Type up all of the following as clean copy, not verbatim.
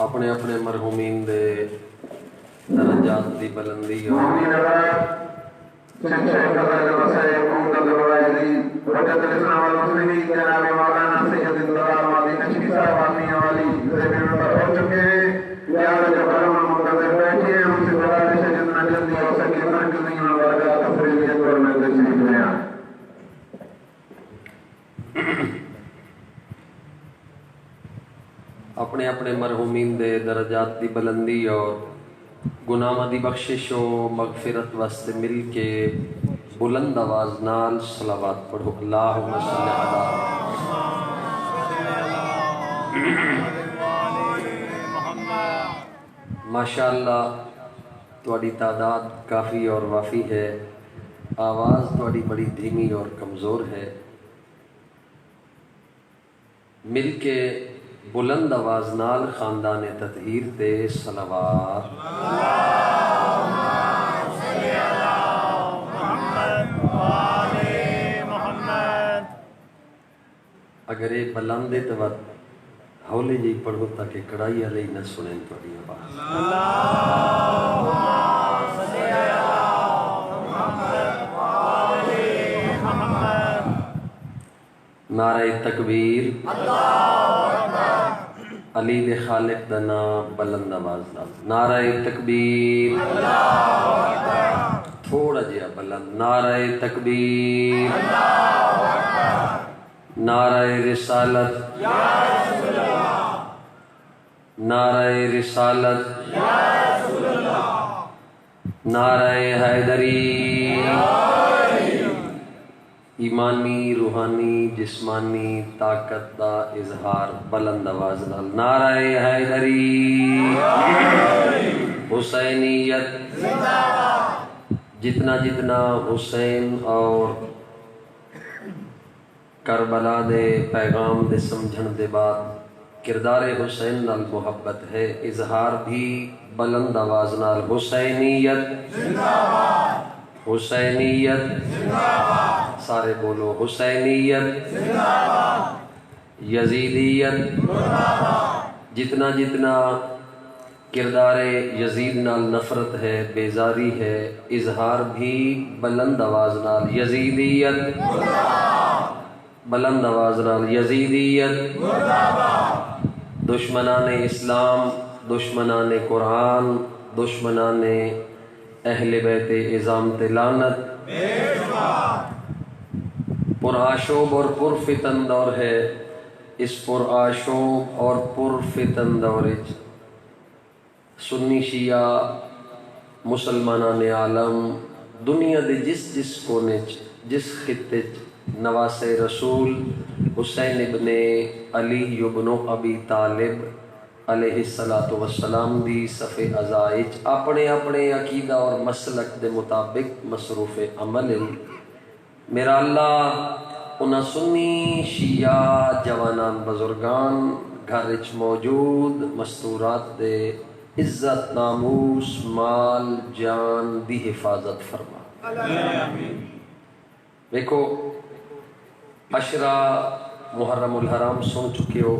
اپنے اپنے مرحومین دے درجات دی بلندی اور اپنے اپنے مرحومین دے درجات دی بلندی اور گناہاں دی بخشش و مغفرت واسطے مل کے بلند آواز نال صلوات پڑھو۔ اللہم صلی علی ماشاءاللہ تواڈی تعداد کافی اور وافی ہے، آواز تواڈی بڑی دھیمی اور کمزور ہے، مل کے بلند آواز نال خاندان تطہیر تے صلوات۔ اگر یہ بلند ہے تو ہولے جی پڑھو تاکہ کڑائی والے نہ سنیں تھوڑی آواز۔ نعرہ تکبیر، علی دے خالق دا نام بلند آواز نال، نعرہ تکبیر، تھوڑا جہا بلند، نعرہ تکبیر، نعرہ رسالت، نعرہ رسالت، نعرہ حیدری، ایمانی روحانی جسمانی طاقت دا اظہار بلند آواز نال، نعرہ حیدری، حسینیت، جتنا جتنا حسین اور کربلا دے پیغام دے سمجھن دے بعد کردار حسین نال محبت ہے، اظہار بھی بلند آواز نال، حسینیت، حسینیت، سارے بولو حسینیت، یزیدیت، جتنا جتنا کردار یزید نال نفرت ہے، بیزاری ہے، اظہار بھی بلند آواز نال، یزیدیت، بلند آواز نال، یزیدیت، دشمنان اسلام، دشمنان قرآن، دشمنان اہل بیت اعظام تے لعنت، پرآشوب اور پرفتن دور ہے، اس پرآشوب اور پرفتن دور سنی شیعہ مسلمانان عالم دنیا دے جس جس کونے جس خطے نواس رسول حسین ابن علی ابن ابی طالب علیہ السلام دی صف ازائج اپنے اپنے عقیدہ اور مسلک دے مطابق مصروف عمل۔ میرا اللہ انہاں سنی شیعہ جوانان بزرگان گھر وچ موجود مستورات دے عزت ناموس مال جان دی حفاظت فرما۔ دیکھو عشرہ محرم الحرام سن چکے ہو،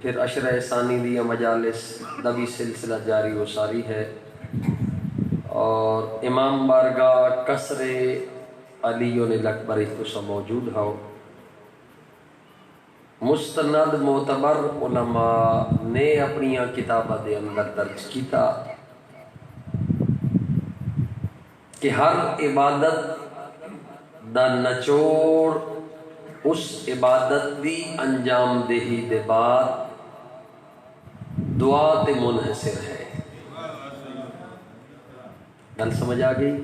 پھر عشرہ ثانی دیا مجالس دا بھی سلسلہ جاری و ساری ہے، اور امام بارگاہ قصر علی الاکبر تو موجود ہو۔ مستند معتبر علماء نے اپنی کتابہ دے اندر درج کیتا کہ ہر عبادت دا نچوڑ اس عبادت دی انجام دہی دے بعد دعا تے منحصر ہے۔ گل سمجھ آ گئی؟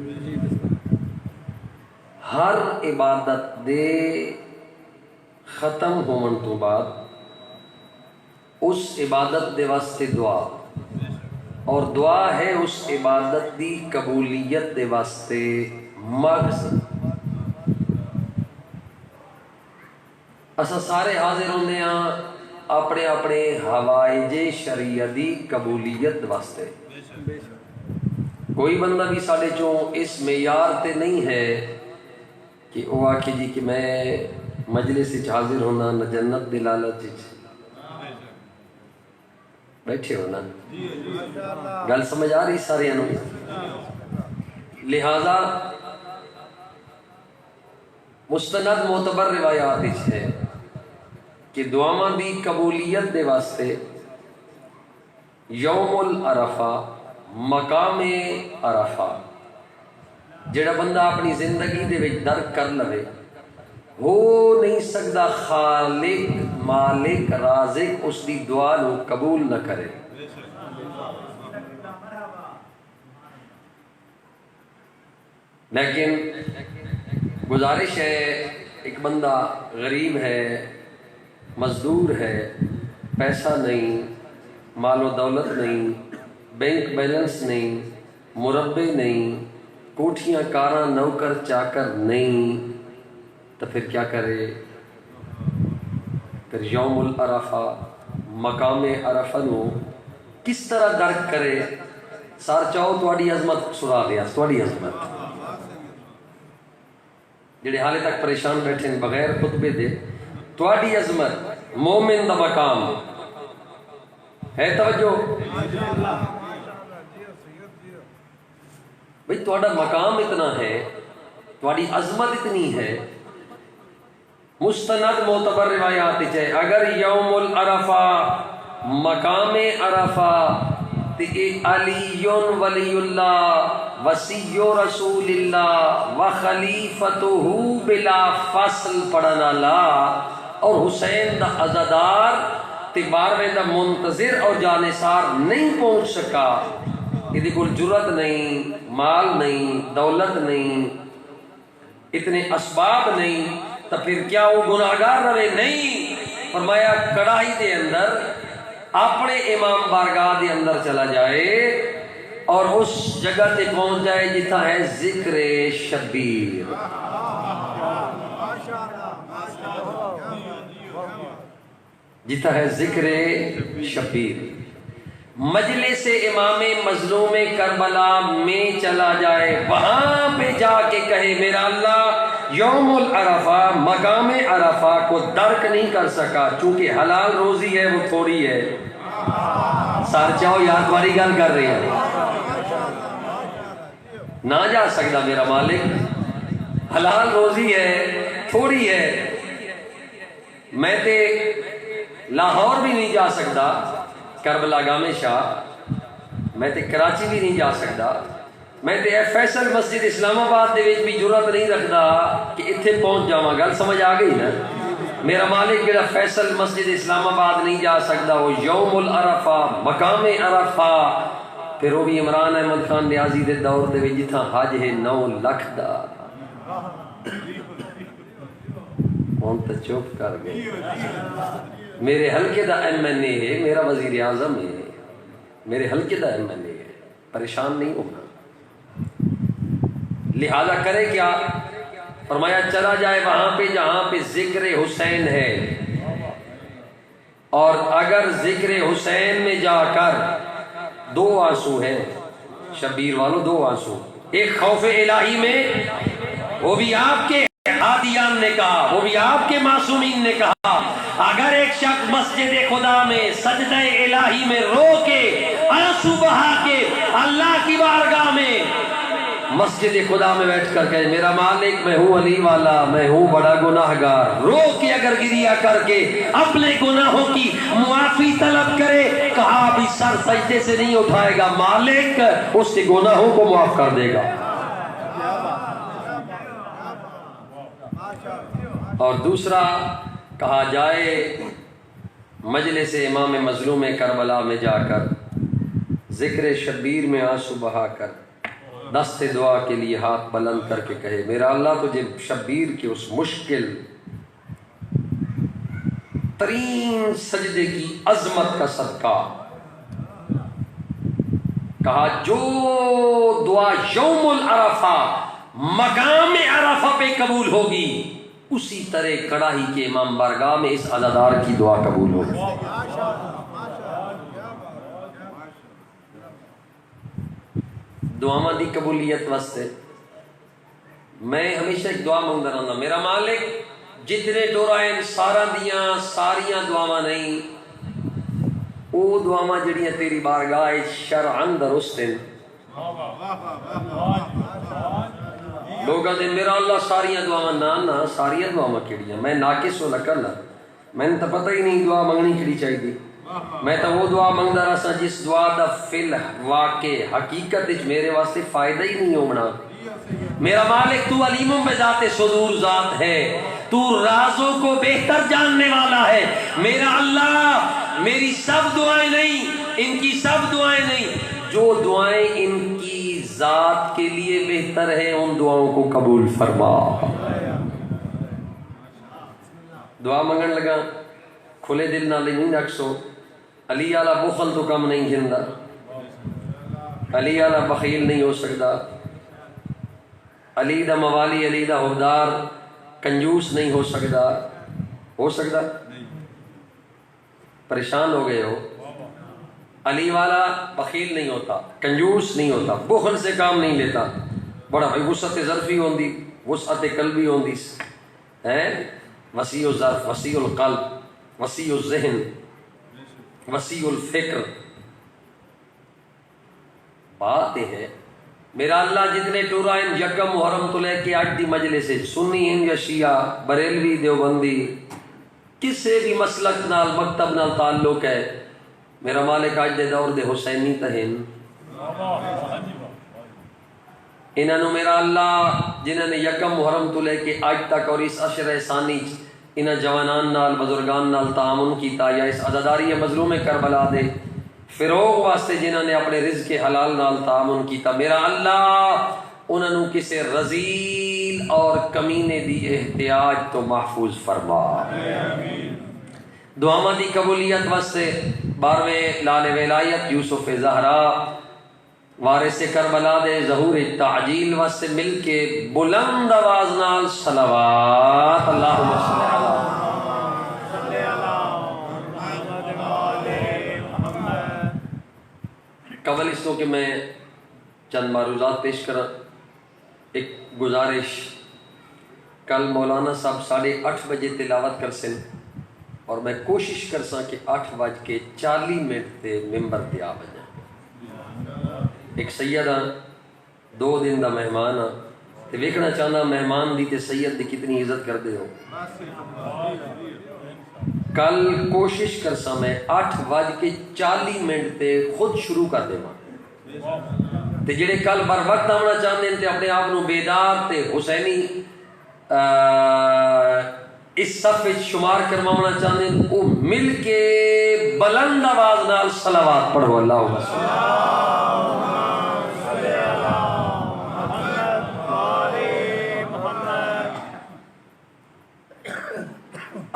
ہر عبادت دے ختم ہونے تو بعد اس عبادت دے واسطے دعا، اور دعا ہے اس عبادت دی قبولیت دے واسطے مغز اساں سارے حاضر ہوندے ہاں اپنے اپنے حوائج شریعت دی قبولیت واسطے. کوئی بندہ بھی ساڈے چوں اس معیار تے نہیں ہے کہ وہ آکھے جی کہ میں مجلس وچ حاضر ہونا نہ جنت دی لالچ وچ بیٹھے ہونا. گل سمجھ آ رہی سارے نوں؟ لہذا مستند معتبر روایات ہے کہ دعاواں دی قبولیت دے واسطے یوم العرفہ مقام عرفہ جڑا بندہ اپنی زندگی دے وچ درک کر لوے ہو نہیں سکتا خالق مالک رازق اس دی دعا نو قبول نہ کرے. لیکن گزارش ہے، ایک بندہ غریب ہے، مزدور ہے، پیسہ نہیں، مال و دولت نہیں، بینک بیلنس نہیں، مربے نہیں، کوٹھیاں کاراں نوکر چاکر نہیں، تو پھر کیا کرے؟ پھر یوم العرفہ مقام عرفہ نو کس طرح درک کرے؟ سار چاہو تواڈی عظمت سنا دیا، تواڈی عظمت جڑے حالے تک پریشان بیٹھے ہیں بغیر خطبے دے، تواڈی عظمت مومن دا مقام ہے. توجہ بھئی، تواڈا مقام اتنا ہے، تواڈی عظمت اتنی ہے. مستند معتبر روایات ہے اگر یوم العرفہ مقام عرفہ تے علی ولی اللہ وصی رسول اللہ وخلیفتہ بلا فصل پڑھنا لا اور حسین دا عزادار تے بارویں دا منتظر اور جانثار نہیں پہنچ سکا، یہ کول جرت نہیں، مال نہیں، دولت نہیں، اتنے اسباب نہیں، تو پھر کیا وہ گناہگار رہے؟ نہیں. فرمایا کڑاہی دے اندر اپنے امام بارگاہ دے اندر چلا جائے اور اس جگہ تے پہنچ جائے جتھا ہے ذکر شبیر. جتھا ہے ذکر شبیر، مجلس امام مظلوم کربلا میں چلا جائے، وہاں پہ جا کے کہے میرا اللہ یوم العرفہ مقام عرفہ کو درک نہیں کر سکا چونکہ حلال روزی ہے وہ تھوڑی ہے. سار چاہو یاد والی گل کر رہی ہے، نہ جا سکتا میرا مالک، حلال روزی ہے تھوڑی ہے. میں تے لاہور بھی نہیں جا سکتا، کربلا گام شاہ، میں تے کراچی بھی نہیں جا سکتا، میں تے فیصل مسجد اسلام آباد دے وچ بھی جرات نہیں رکھدا کہ اتھے پہنچ جاواں. گل سمجھ آ گئی نا؟ میرا مالک جڑا فیصل مسجد اسلام آباد نہیں جا سکتا وہ یوم العرفہ مقام عرفہ، پھر وہ بھی عمران احمد خان نیازی دے دور دے وچ جتھاں حج ہے 9 لاکھ دا. ہن تے چپ کر گئے. میرے حلقے دا ایم این اے ہے، میرا وزیر اعظم ہے، میرے حلقے دا ایم این اے ہے، پریشان نہیں ہونا. لہذا کرے کیا؟ فرمایا چلا جائے وہاں پہ جہاں پہ ذکر حسین ہے، اور اگر ذکر حسین میں جا کر 2 آنسو ہیں شبیر والوں، 2 آنسو، ایک خوف الہی میں، وہ بھی آپ کے عادیان نے کہا، وہ بھی آپ کے معصومین نے کہا، اگر ایک شخص مسجد خدا میں سجدہ الہی میں رو کے آنسو بہا کے اللہ کی بارگاہ میں مسجد خدا میں بیٹھ کر کہے میرا مالک میں ہوں علی والا، میں ہوں بڑا گناہگار، رو کے اگر گریا کر کے اپنے گناہوں کی معافی طلب کرے، کہا بھی سر سجدے سے نہیں اٹھائے گا، مالک اس کے گناہوں کو معاف کر دے گا. اور دوسرا کہا جائے مجلس امام مظلوم کربلا میں جا کر ذکر شبیر میں آنسو بہا کر دست دعا کے لیے ہاتھ بلند کر کے کہے میرا اللہ تجھے شبیر کے اس مشکل ترین سجدے کی عظمت کا صدقہ، کہا جو دعا یوم العرفہ مقام عرفہ پہ قبول ہوگی اسی طرح کڑاہی کے امام بارگاہ میں اس عزادار کی دعا قبول ہو. دعاواں دی قبولیت واسطے میں ہمیشہ ایک دعا مانگتا رہا، میرا مالک جتنے ٹورائن سارا دیاں ساریاں دعاواں نہیں، او دعاواں جڑیاں تیری بارگاہ شرعاً درست ہیں. لوگاں دے میرا اللہ ساریاں دعاواں نہ ساریاں دعاواں کیڑیاں، میں ناقص ہو لکل میں نے تو پتہ ہی نہیں دعا منگنی کیڑی چاہیے. میں تو وہ دعا منگتا رہا سا جس دعا دا فل واقع حقیقت میرے واسطے فائدہ ہی نہیں ہونا. میرا مالک تو علیموں میں ذات صدور ذات ہے، تو رازوں کو بہتر جاننے والا ہے. میرا اللہ میری سب دعائیں نہیں، ان کی سب دعائیں نہیں، جو دعائیں ان کی ذات کے لیے بہتر ہیں ان دعاؤں کو قبول فرما. دعا منگن لگا کھلے دل نال نہیں رکھسو. علی والا بخل تو کم نہیں جندا، علی والا بخیل نہیں ہو سکتا، علی دا موالی علی دا حقدار کنجوس نہیں ہو سکتا. ہو سکتا؟ پریشان ہو گئے ہو. علی والا بخیل نہیں ہوتا، کنجوس نہیں ہوتا، بخل سے کام نہیں لیتا. بڑا بھائی وسعت ظرفی ہوندی، وسعت قلبی ہوندی ہے، وسیع الظرف، وسیع القلب، وسیع الذہن، وسیع الفکر. بات یہ ہے میرا اللہ جتنے ٹورائن یکم محرم تو لے کے آج دی مجلس سنی ہیں یا شیعہ بریلوی دیوبندی کسے بھی مسلک نال مکتب نال تعلق ہے، میرا مالک آج دے دور دے حسینی تہن انہوں میرا اللہ جنہوں نے یکم محرم تو لے کے آج تک اور اس عشر ثانی انہاں جوانان نال بزرگان نال تعامن کیتا یا اس عزاداری مظلوم کربلا دے فروغ واسطے جنہوں نے اپنے رزق حلال نال تعامن کیتا، میرا اللہ انہوں کسے رذیل اور کمینے دی احتیاج تو محفوظ فرما. دعاواں دی قبولیت واسطے 12ویں لال ولایت یوسف زہرا وارث کربلا دے ظہور تعجیل واسطے مل کے بلند آواز نال صلوات اللہم صلی علی قبل اس تو کہ میں چند معروضات پیش کرا. ایک گزارش، کل مولانا صاحب 8:30 بجے تلاوت کر سن اور میں کوشش کرساں کہ 8:40 تے ممبر تے آ بجا. ایک سید ہاں 2 دن دا مہمان ہاں تے ویکھنا چاہنا مہمان دی تے سید دی کتنی عزت کردے ہو. کل کوشش کرساں میں 8:40 تے خود شروع کر دے تے جڑے کل بر وقت آنا چاہتے ہیں تے اپنے آپ کو بیدار تے حسینی اس صف شمار کروانا چاہتے ہیں وہ مل کے بلند آواز نال صلوات پڑھو. اللہم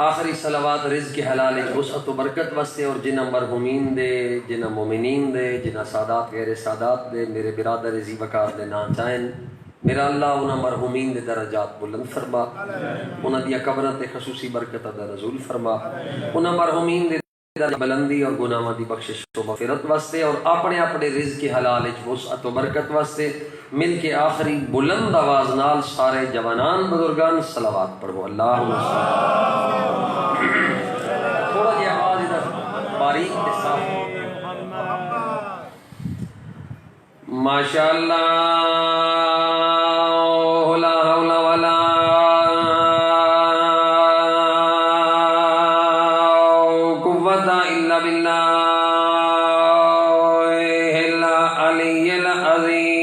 آخری صلوات رزق حلال وسعت و برکت واسطے اور جنہ مرحومین دے، جنہ مومنین دے، جنہ سادات غیر سادات دے، میرے برادر عزیز وقار دے نا چاہیں، میرا اللہ انہاں مرحومین دے درجات بلند فرما، انہاں دیا قبریں تے خصوصی برکت دا نزول فرما، انہاں مرحومین دے درجات بلندی اور گناہاں دی بخشش و مغفرت واسطے اور اپنے اپنے رزق حلال وسعت و برکت واسطے مل کے آخری بلند آواز نال سارے جوانان بزرگان صلوات پڑھو. اللہم تھوڑا جی آواز ادھر باریک کے ساتھ ماشاءاللہ لا حول ولا قوت الا باللہ العلی العظیم.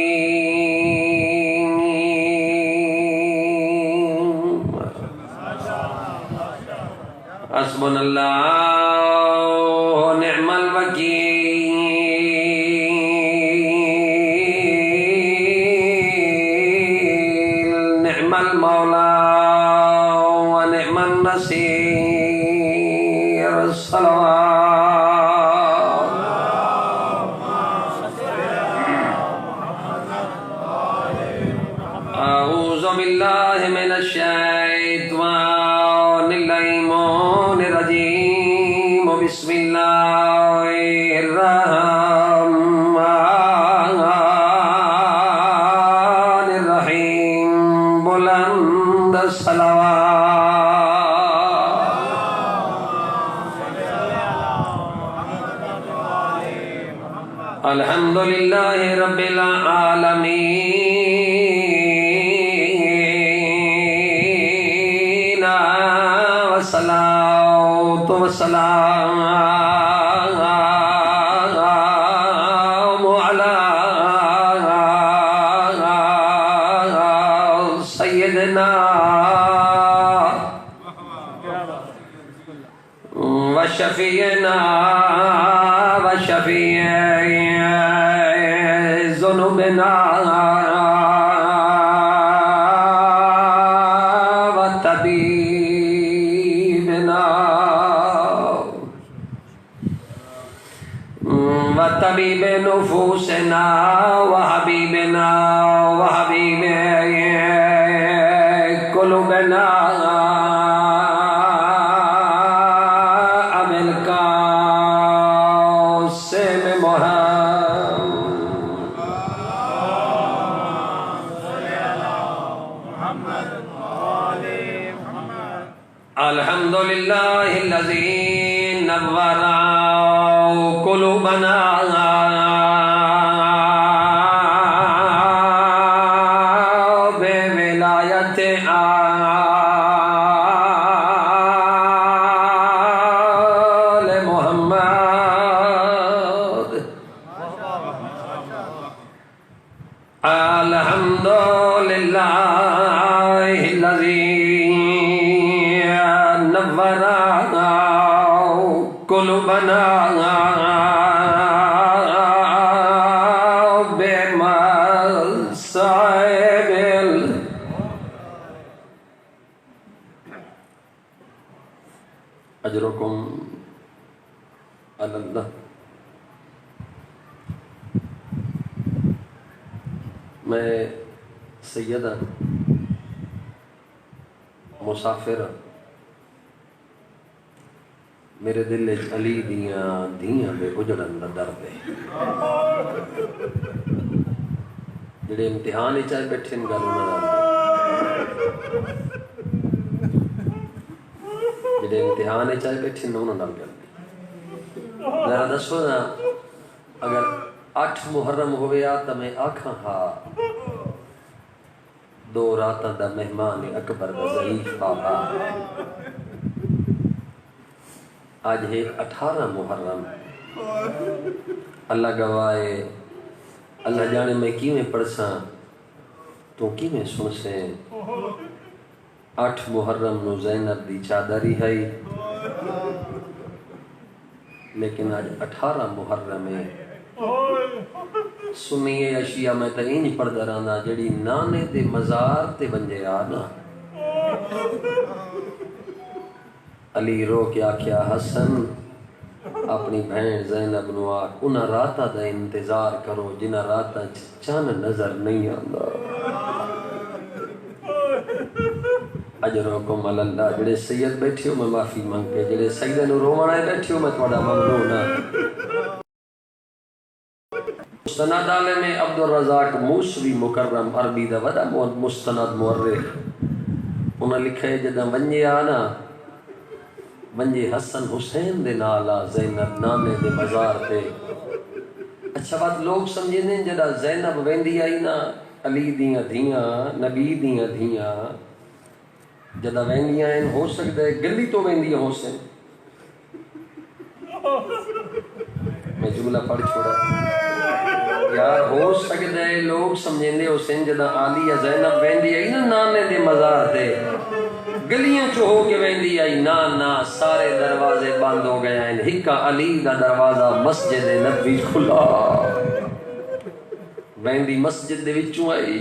حسبنا اللہ نعم الوکیل نعم المولا ونعم النصير. الصلوات أعوذ بالله من الشيطان بسم اللہ الرحمن الرحیم بلند صلوات الحمدللہ رب العالمین والصلاة والسلام علی سیدنا وشفیعنا وشفیع ذنوبنا وطبیبنا وطبیب نفوسنا وحبیبنا وحبیب قلوبنا ابو القاسم الحمدللہ الذی نور قلوبنا بولایت آل محمد الحمدللہ الذی نور قلوبنا بمصائب اجرکم علی اللہ. میں سیدہ مسافر میرے دل علی دیاں دھیاں دے اجڑن دا درد ہے. جڑے امتحان چاہے بیٹھے ان گل انہاں نال جڑے امتحان چاہے بیٹھے انہاں نال گل ذرا دسو نا اگر 8 محرم ہویا تو میں آکھاں ہاں 2 راتاں دا مہمان اکبر دا ضعیف بابا. آج ہے 18 محرم. اللہ گواہے اللہ جانے میں کیویں پڑھساں تو کیویں سنسیں. 8 محرم نو زینب دی چادری ہے لیکن آج 18 محرم ہے. سنیے اشیاء میں تو انج پڑھدا رہنا جڑی نانے دے مزار تے ونجے آنا. علی رو کے آکھیا حسن اپنی بہن زینب نو آکھ انہاں راتاں دا انتظار کرو جنہاں راتاں چن نظر نہیں آندا. اجرکم علی اللہ. جڑے سید بیٹھے ہو میں معافی منگ کے جڑے سیدہ نو رووݨ آئے بیٹھے ہو میں تھوڑا ممنون ہاں. مستند عالم عبدالرزاق موسوی مکرم عربی دا وڈا مستند مورخ انہاں لکھا ہے جداں ونجے آنا ونجے حسن حسین دے نالا زینب نانے دے مزار تے. اچھا بات لوگ سمجھے نے جدا زینب ویندی آئی نا علی دیاں دھیاں نبی دیاں دھیاں جدا ویندیاں ہیں ہو سکتا ہے گلی تو ویندیاں ہو سن. میں جملہ پڑھ چھوڑا یار ہو سکتا ہے لوگ سمجھیں دے حسین جدا علی یا زینب ویندی آئی نا نانے دے مزار تے گلیاں چو ہو کے ویندی آئی نا سارے دروازے بند ہو گئے ہیں. ہکا علی دا دروازہ مسجد نبوی کھلا ویندی مسجد دے وچوں آئی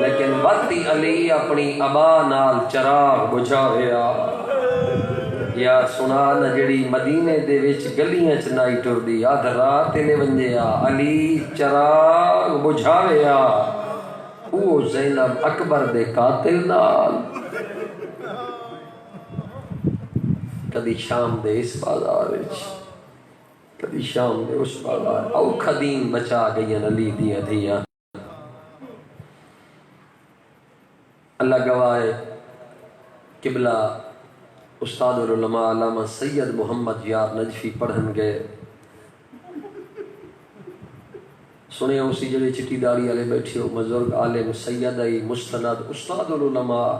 لیکن وقتی علی اپنی ابا نال چراغ بجھاویا. یار سنا نہ جڑی مدینے دے وچ گلیاں چ نائی ٹردی آدھ رات نے ونجیا علی چراغ بجھاویا او زینب اکبر دے قاتل نال. کدی شام دے اس بازار وچ، کدی شام دے اس بازار، اوکھا دین بچا گئیاں علی دیاں دھیاں۔ اللہ گواہ ہے، قبلہ استاد العلماء علامہ سید محمد یار نجفی پڑھن گئے، سنے اسی جڑے چٹی داڑی والے بیٹھے ہو بزرگ عالم سید آئی مستند استاد العلماء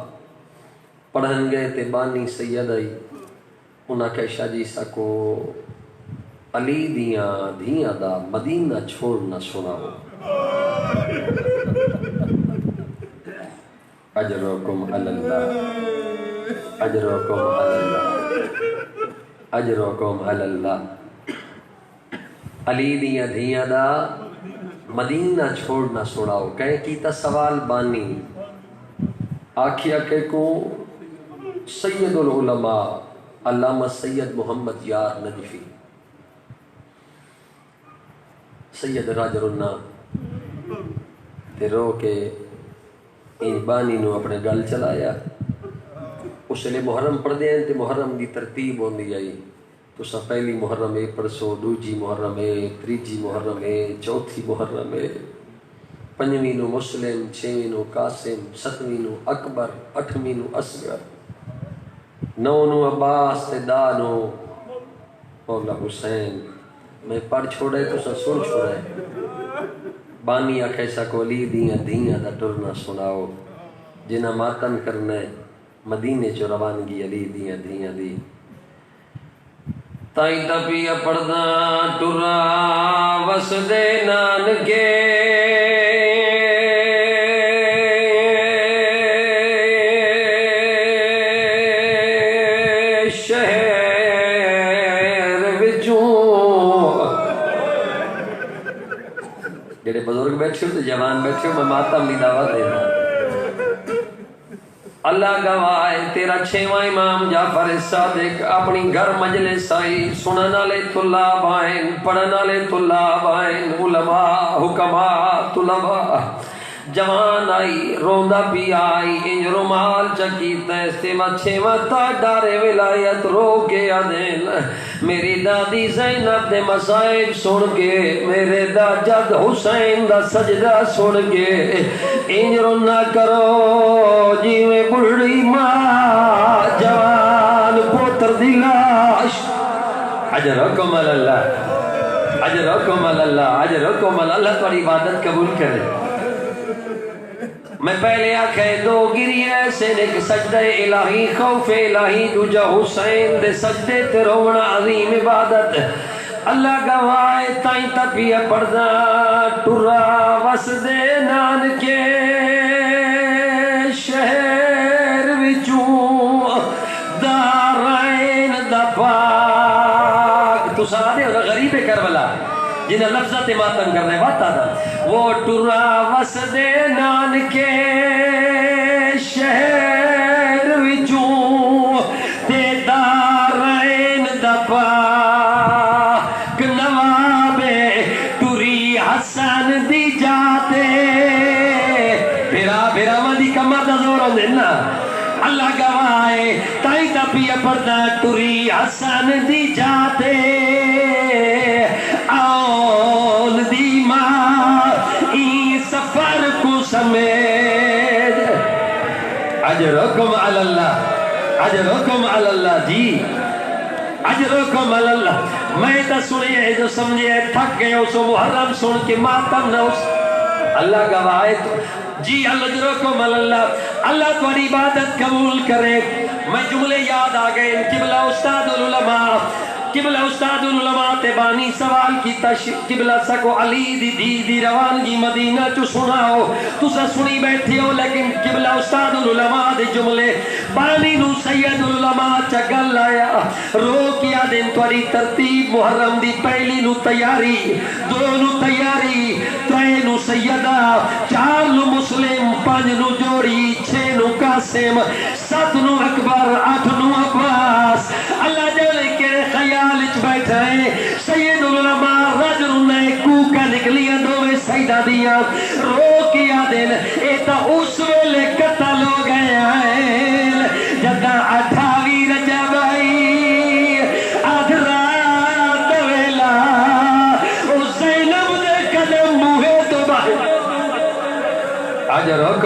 پڑھن گئے تے بانی سید آئی انہاں کہ شاہ جی سکو علی دیاں دھیاں دا مدینہ چھوڑنا سناؤ۔ اجرکم علی اللہ، اجرکم علی اللہ، اجرکم علی اللہ۔ علی دیاں دھیاں دا مدینہ چھوڑنا سناؤ۔ کہیں کیتا سوال بانی آکھیا کہ کو سید العلماء علامہ سید محمد یار نجفی سید راجر النا تے رو کے ان بانی نو اپنے گل چلایا۔ اس لئے محرم پڑھ دیں تے محرم دی ترتیب ہوندی آئی، تو سا پہلی محرم ہے پرسو، دوجی محرم ہے، تریجی محرم ہے، چوتھی محرم ہے، پنجویں نو مسلم، چھویں نو قاسم، ستویں نو اکبر، اٹھویں نو اصغر، نو نو عباس تے دا نو مولا حسین۔ میں پڑھ چھوڑے تو سا سن چھوڑے۔ بانی آکھے سا کو علی دیاں دھیاں دا ٹرنا سناؤ، جنہ ماتم کرنا ہے مدینے چو روانگی علی دیاں دھیاں دی۔ تائیں تپیا پڑھنا ٹرا وس دے نانکے، جڑے بزرگ بیٹھے ہو تو جوان بیٹھے ہو، میں ماتم دی دعوت دینا۔ اللہ گواہ ہے تیرا چھواں امام جعفر صادق اپنی گھر مجلس آئی، سنن والے طلاب آئیں، پڑھن والے طلاب آئیں، علماء حکماء طلباء، جوان آئی روندا بھی آئی، انج رومال چکیتا استیما چھواں تا ڈارے ولایت رو کے آدین، میری دادی زینب دے مسائب سن کے، میرے دا جد حسین دا سجدہ سن کے، انج رونا کرو جی میں بڑی ماں جوان پوتر دی لاش۔ اجرکم علی اللہ، اجرکم علی اللہ، اجرکم علی اللہ، تمہاری عبادت قبول کرے۔ میں پہلے آکھے دو گری ایسے ایک سجدہ الہی خوف الہی، دوجہ حسین دے سجدے تے رونا عظیم عبادت۔ اللہ گواہ تائیں تپیا پڑھنا ٹرا وس دے نانکے شہر وچوں دارائن دا پاک۔ تو سادے ہو غریب کربلا جنہیں لفظت ماتم کرنے واتا تھا، وہ ٹرا وس دے نانکے شہر وچوں تے دارائن دا پاک نوابے ٹری حسن دی جاتے۔ پھرا مدی کمر دا زور ہوں دینا۔ اللہ گواہ تائیں تپیا پردہ ٹری حسن دی جاتے، آن دی ماں این سفر کو سمید۔ اجرکم علی اللہ، اجرکم علی اللہ جی، اجرکم علی اللہ۔ میں تا سنیے جو سمجھے تھک گئے اسو محرم سن کے ماتم نہ اس اللہ گواہ جی اجرکم علی اللہ۔ اللہ تمہاری عبادت قبول کرے۔ میں جملے یاد آگئے، قبلہ استاد العلماء، قبلہ استاد العلماء تے بانی سوال کی قبلہ سکو علی دی روانگی مدینہ چو سناؤ، تو سا سنی بیٹھے ہو، لیکن قبلہ استاد العلماء دے جملے بانی نو سید العلماء چگل آیا رو کیا دن تواری ترتیب محرم دی پہلی نو تیاری، دو نو تیاری، ترے نو سیدہ، چار نو مسلم، پانچ نو جوڑی، چھ نو قاسم، سات نو اکبر، آٹھ نو عباس۔ اللہ جلے کے خیال اچ بیٹھا ہے سید العلماء رجل نے کوکا نکلیا دوے سیدہ دیا رو کیا دن ایتا اس ویلے قتل ہو گیا ہے جدہ 28 رجب آئی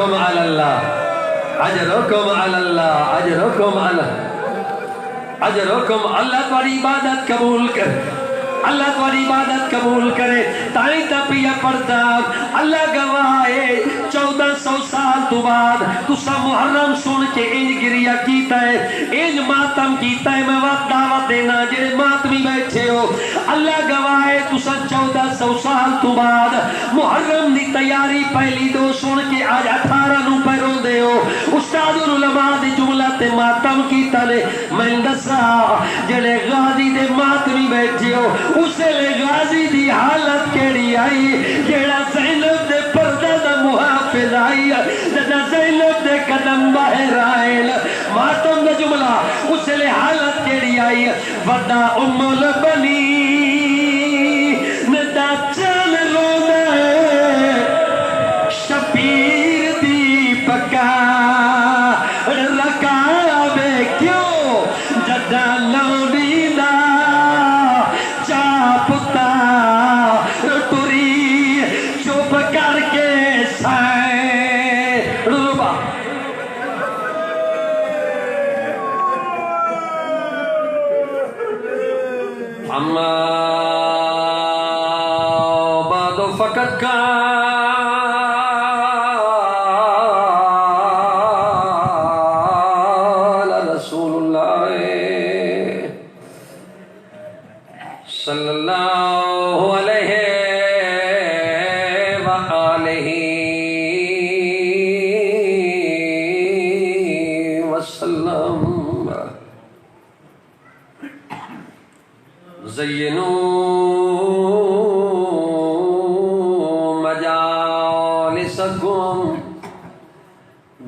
اجرکم علی اللہ اجرکم علی اللہ اجرکم علی اجرکم اللہ تمہاری عبادت قبول کر اللہ تمہاری عبادت قبول کرے تائیں تپیا پڑتا اللہ گواہے 1400 سال تو بعد تسا محرم سن کے انج گریا کیتا ہے انج ماتم کیتا ہے میں وقت دعوت دینا جڑے ماتمی بیٹھے ہو اللہ گواہے تسا 1400 سال تو بعد محرم دی تیاری پہلی دو سن کے آج 18 نو پیروں دے ہو استاد العلماء دی جملہ تے ماتم کیتا نے میں دسا جڑے غازی دے ماتمی بیٹھے ہو اسے لے غازی دی حالت کیڑی آئی جیڑا زینب دے پردہ دا محافظ آئی جیڑا زینب دے قدم باہر آئے ماتم دا جملہ اسے لے حالت کیڑی آئی ودا ام البنی ندا چل رونا شبیر دی پکا رکابے کیوں جدا لوڑی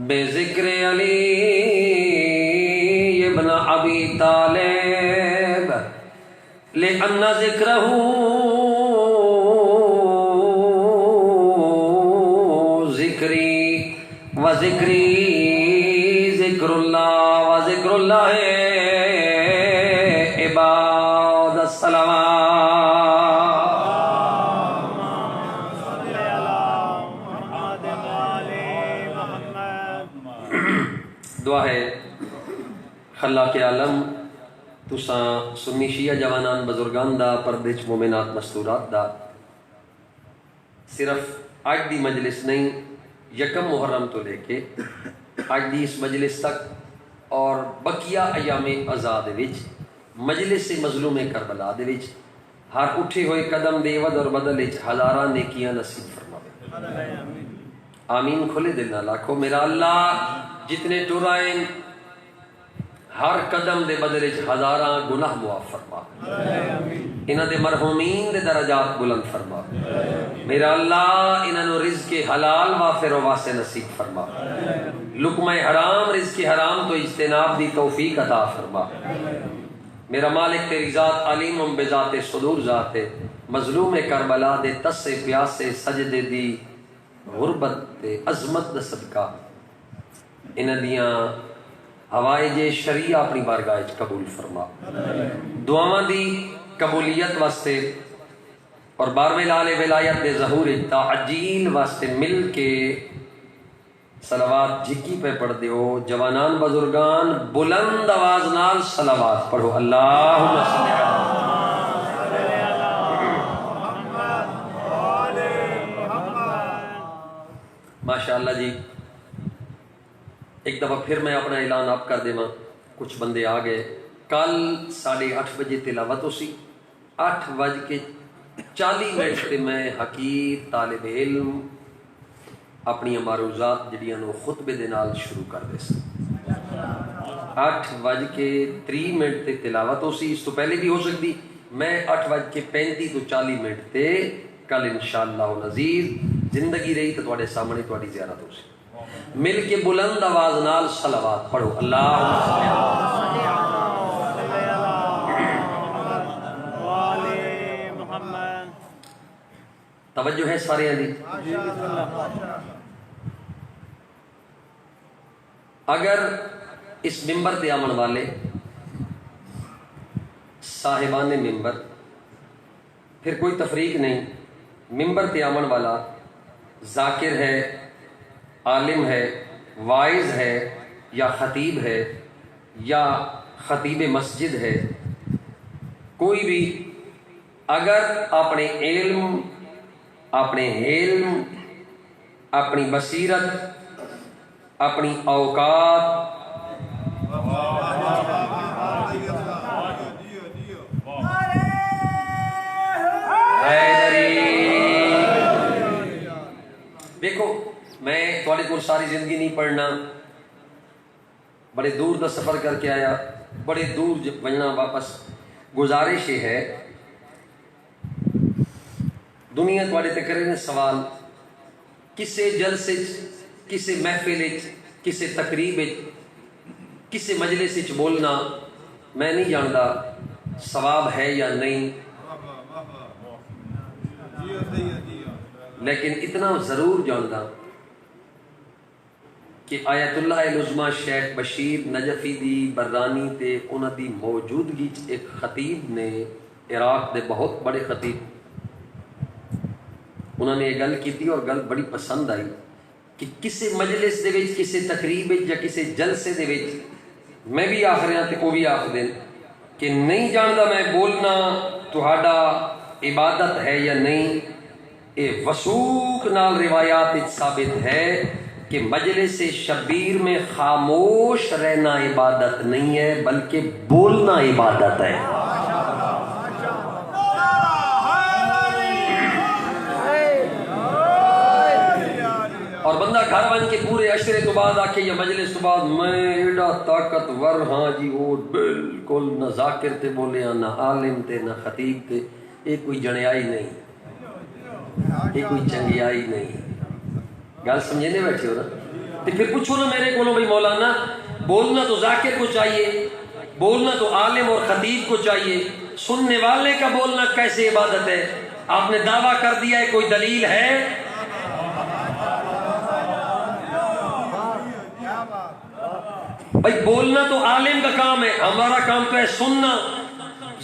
بذکر علی ابن ابی طالب لأن ذکرہ ذکری وذکری ذکر اللہ وذکر اللہ عباد الصلوات دعا ہے خلاق عالم تساں سنی شیعہ جوانان بزرگان دا پردے چ مومنات مستورات دا صرف آج دی مجلس نہیں یکم محرم تو لے کے آج دی اس مجلس تک اور بقیہ ایام آزاد وچ مجلس مظلوم کربلا دے وچ ہر اٹھے ہوئے قدم دے ود اور بدل وچ ہزاراں نیکیاں نصیب فرماوے آمین کھلے دل نال آکھو میرا اللہ جتنے ٹرائیں ہر قدم دے بدلے ہزاراں گناہ معاف فرما انہاں دے مرحومین دے درجات بلند فرما میرا اللہ انہاں نو رزق حلال وافر و واسع نصیب فرما لقمہ حرام رزق حرام تو اجتناب دی توفیق عطا فرما میرا مالک تیری ذات علیم بذات صدور ذات ہے مظلوم کربلا دے تس پیاسے سجدے دی غربت تے عظمت دا صدقہ انہاں دیاں حوائج شریعہ اپنی بارگاہ وچ قبول فرما دعاواں دی قبولیت واسطے اور بارویں لال ولایت دے ظہور تعجیل واسطے مل کے صلوات جھکی پہ پڑھ دیو جوانان بزرگان بلند آواز نال صلوات پڑھو اللہم صلی ماشاءاللہ جی ایک دفعہ پھر میں اپنا اعلان آپ کر دیواں کچھ بندے آ گئے کل 8:30 بجے تلاوت ہو سی 8:40 تے میں حقیر طالب علم اپنی معروضات جڑیاں نو خطبے دے نال شروع کر دے سی 8:30 تے تلاوت ہو سی اس تو پہلے بھی ہو سکتی میں 8:35 تو 40 تے کل انشاءاللہ العزیز زندگی رہی تو تواڈے سامنے تواڈی زیارت ہو سی مل کے بلند آواز نال صلوات پڑھو اللہم صلی محمد توجہ ہے سارے دی اگر اس ممبر تے آمن والے صاحبان ممبر پھر کوئی تفریق نہیں ممبر تے آمن والا ذاکر ہے عالم ہے، واعظ ہے، یا خطیب ہے، یا خطیب مسجد ہے، کوئی بھی اگر اپنے علم، اپنے حلم، اپنی بصیرت، اپنی اوقات، دیکھو میں تھوڑے کو ساری زندگی نہیں پڑھنا، بڑے دور کا سفر کر کے آیا، بڑے دور بجنا واپس، گزارش یہ ہے دنیا تھوڑے تے کرے سوال، کسے جلسے، کسے محفل، کسے تقریب، کسے مجلس بولنا میں نہیں جانتا ثواب ہے یا نہیں، لیکن اتنا ضرور جانتا کہ آیت اللہ العظمہ شیخ بشیر نجفی دی برانی تے انہاں دی موجودگی ایک خطیب نے، عراق دے بہت بڑے خطیب، انہوں نے یہ گل کی تھی اور گل بڑی پسند آئی کہ کسے مجلس دے وچ، کسے تقریب یا کسے جلسے دے وچ میں بھی آخ رہا تے وہ بھی آخ دیں کہ نہیں جانتا میں بولنا تہاڈا عبادت ہے یا نہیں، اے وثوق نال روایات ثابت ہے کہ مجلس شبیر میں خاموش رہنا عبادت نہیں ہے بلکہ بولنا عبادت ہے۔ اور بندہ گھر بن کے پورے عشرے تو بعد آکے یا مجلس تو بعد میں ایڈا طاقتور ہاں جی، وہ بالکل نہ ذاکر تے بولے نہ عالم تے نہ خطیب تے، یہ کوئی جنیائی نہیں، یہ کوئی چنگیائی نہیں، گل سمجھنے بیٹھے ہو نا؟ تو پھر پوچھو نا میرے کو بھائی مولانا، بولنا تو ذاکر کو چاہیے، بولنا تو عالم اور خطیب کو چاہیے، سننے والے کا بولنا کیسے عبادت ہے؟ آپ نے دعویٰ کر دیا ہے، کوئی دلیل ہے؟ بھائی بولنا تو عالم کا کام ہے، ہمارا کام تو ہے سننا،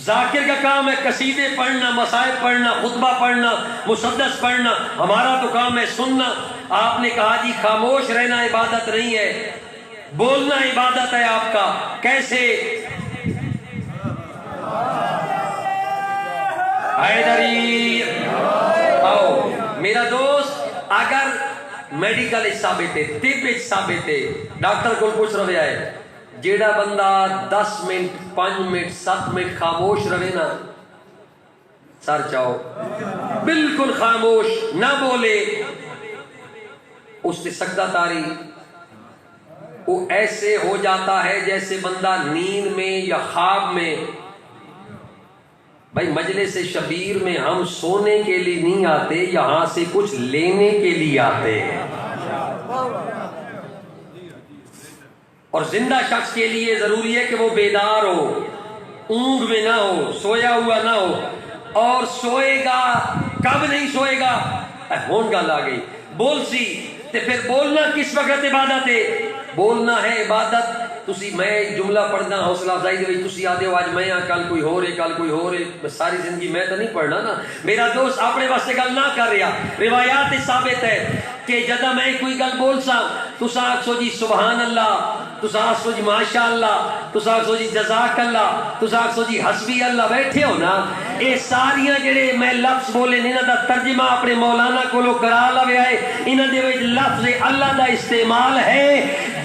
ذاکر کا کام ہے قصیدے پڑھنا، مصائب پڑھنا، خطبہ پڑھنا، مسدس پڑھنا، ہمارا تو کام ہے سننا۔ آپ نے کہا جی خاموش رہنا عبادت نہیں ہے، بولنا عبادت ہے آپ کا، کیسے؟ حیدری آؤ میرا دوست، اگر میڈیکل ثابت ہے، طب ثابت ہے، ڈاکٹر کو پوچھ رہے ہے، جیڑا بندہ 10 منٹ 5 منٹ 7 منٹ خاموش رہے نا، سر چاہو بالکل خاموش نہ بولے، اس سے سجدہ تاری وہ ایسے ہو جاتا ہے جیسے بندہ نیند میں یا خواب میں۔ بھائی مجلس شبیر میں ہم سونے کے لیے نہیں آتے، یہاں سے کچھ لینے کے لیے آتے ہیں، اور زندہ شخص کے لیے ضروری ہے کہ وہ بیدار ہو، اونگ میں نہ ہو، سویا ہوا نہ ہو، اور سوئے گا کب نہیں سوئے گا؟ ہون گل آ گئی، بول سی تے پھر بولنا کس وقت عبادت ہے؟ بولنا ہے عبادت، تسی میں جملہ پڑھنا حوصلہ افزائی دے وچ تسی آدھے ہو آج میں کل کوئی ہو رہے، کل کوئی ہو رہے، ساری زندگی میں تو نہیں پڑھنا نا۔ میرا دوست اپنے واسطے گل نہ کر رہا، روایات ثابت ہے کہ جدہ میں کوئی گل بول سا تسا آکھو جی سبحان اللہ، تسا آکھو جی ماشاء اللہ، تسا آکھو جی جزاک اللہ، تسا آکھو جی حسبی اللہ، بیٹھے ہو نا؟ اے ساریاں جڑے میں لفظ بولے انہاں دا ترجمہ اپنے مولانا کولو کرا لویا ہے، انہاں دے وچ لفظ اللہ دا استعمال ہے،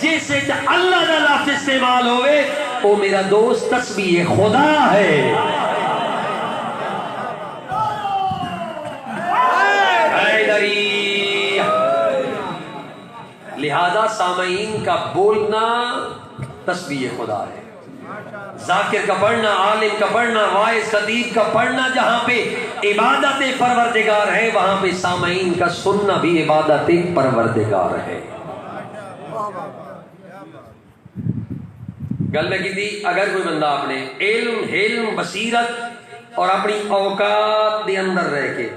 جس وچ اللہ دا لفظ استعمال ہوئے او میرا دوست تسبیح خدا ہے۔ لہذا سامعین کا بولنا تسبیح خدا ہے، ذاکر کا پڑھنا، عالم کا پڑھنا، واعظ خطیب کا پڑھنا جہاں پہ عبادت پروردگار ہے، وہاں پہ سامعین کا سننا بھی عبادت پروردگار ہے۔ گل میں کی تھی، اگر کوئی بندہ اپنے علم، حلم، بصیرت اور اپنی اوقات دے اندر رہ کے،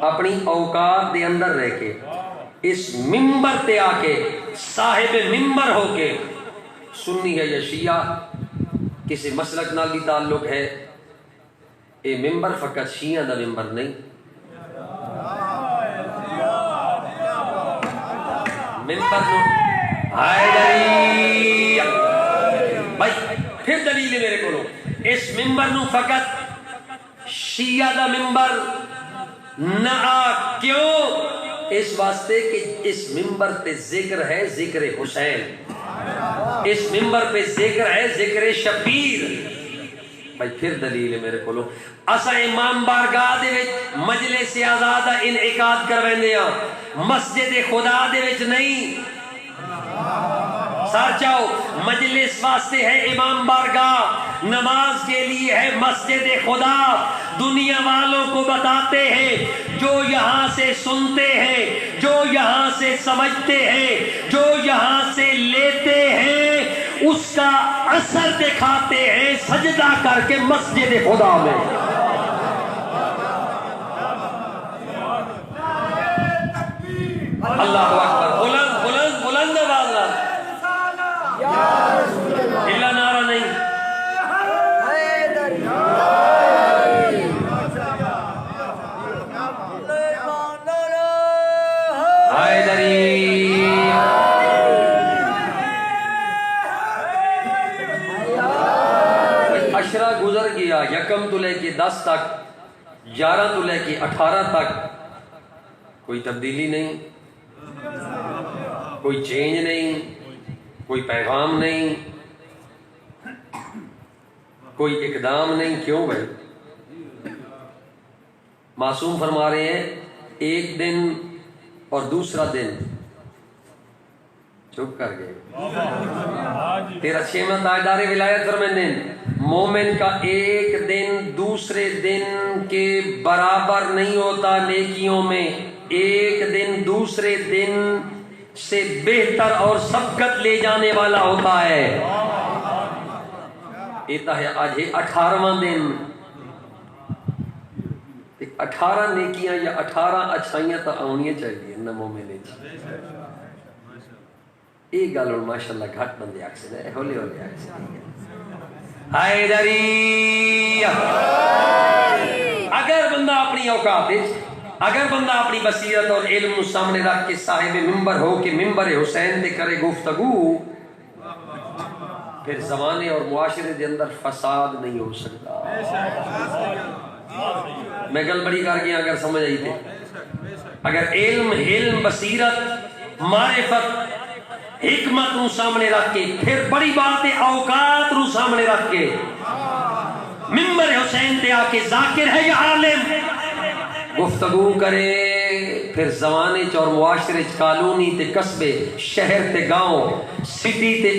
اپنی اوقات دے اندر رہ کے اس ممبر تے آ کے صاحب ممبر ہو کے، سنی ہے یا شیعہ، کسی مسلک نال بھی تعلق ہے، اے ممبر فقط شیعہ دا ممبر نہیں، ممبر نو حیدری بھائی پھر دلیل میرے کو اس ممبر نو فقط شیعہ دا ممبر نہ آ کیوں؟ اس واسطے کہ اس ممبر پہ ذکر ہے ذکر حسین، اس ممبر پہ ذکر ہے ذکر شبیر۔ بھائی پھر دلیل میرے کو اسا امام بارگاہ دے وچ مجلس آزاد انعقاد کرویندے ہاں، مسجد خدا دے وچ نہیں۔ سار چاہو مجلس واسطے ہے امام بارگاہ، نماز کے لیے ہے مسجد خدا۔ دنیا والوں کو بتاتے ہیں جو یہاں سے سنتے ہیں، جو یہاں سے سمجھتے ہیں، جو یہاں سے لیتے ہیں، اس کا اثر دکھاتے ہیں سجدہ کر کے مسجد خدا میں۔ اللہ اکبر، بلند بلند بلند آواز اللہ نعرہ نہیں۔ عشرہ گزر گیا، یکم تو لے کے 10 تک، 11 تو لے کے 18 تک، کوئی تبدیلی نہیں، کوئی چینج نہیں، کوئی پیغام نہیں، کوئی اقدام نہیں۔ کیوں بھائی؟ معصوم فرما رہے ہیں ایک دن اور دوسرا دن، چپ کر گئے۔ 13 تاجدار ولایت فرماتے ہیں مومن کا ایک دن دوسرے دن کے برابر نہیں ہوتا نیکیوں میں، ایک دن دوسرے دن سے بہتر اور سبقت لے جانے والا ہوتا ہے۔ ایتا ہے آج 18واں دن، 18 نیکیاں یا 18 اچھائیاں تو آنیاں چاہیے نہ مومن نے۔ ایک گل ہوں ماشاءاللہ گھٹ بندے آکسے ہے، ہولے ہولے آکسے حیدری۔ اگر بندہ اپنی اوقات، اگر بندہ اپنی بصیرت اور علم سامنے رکھ کے صاحب ممبر ہو کہ ممبر حسین دے کرے گفتگو، پھر زمانے اور معاشرے دے اندر فساد نہیں ہو سکتا۔ میں گل بڑی کر گیا اگر سمجھ آئی تھے۔ اگر علم بصیرت معرفت حکمت رو سامنے رکھ کے، پھر بڑی بات ہے اوقات رو سامنے رکھ کے ممبر حسین تے آ کے ذاکر ہے یا عالم گفتگو کرے، پھر زمانے چ اور معاشرے چ کالونی تے قصبے، شہر تے گاؤں، سٹی تے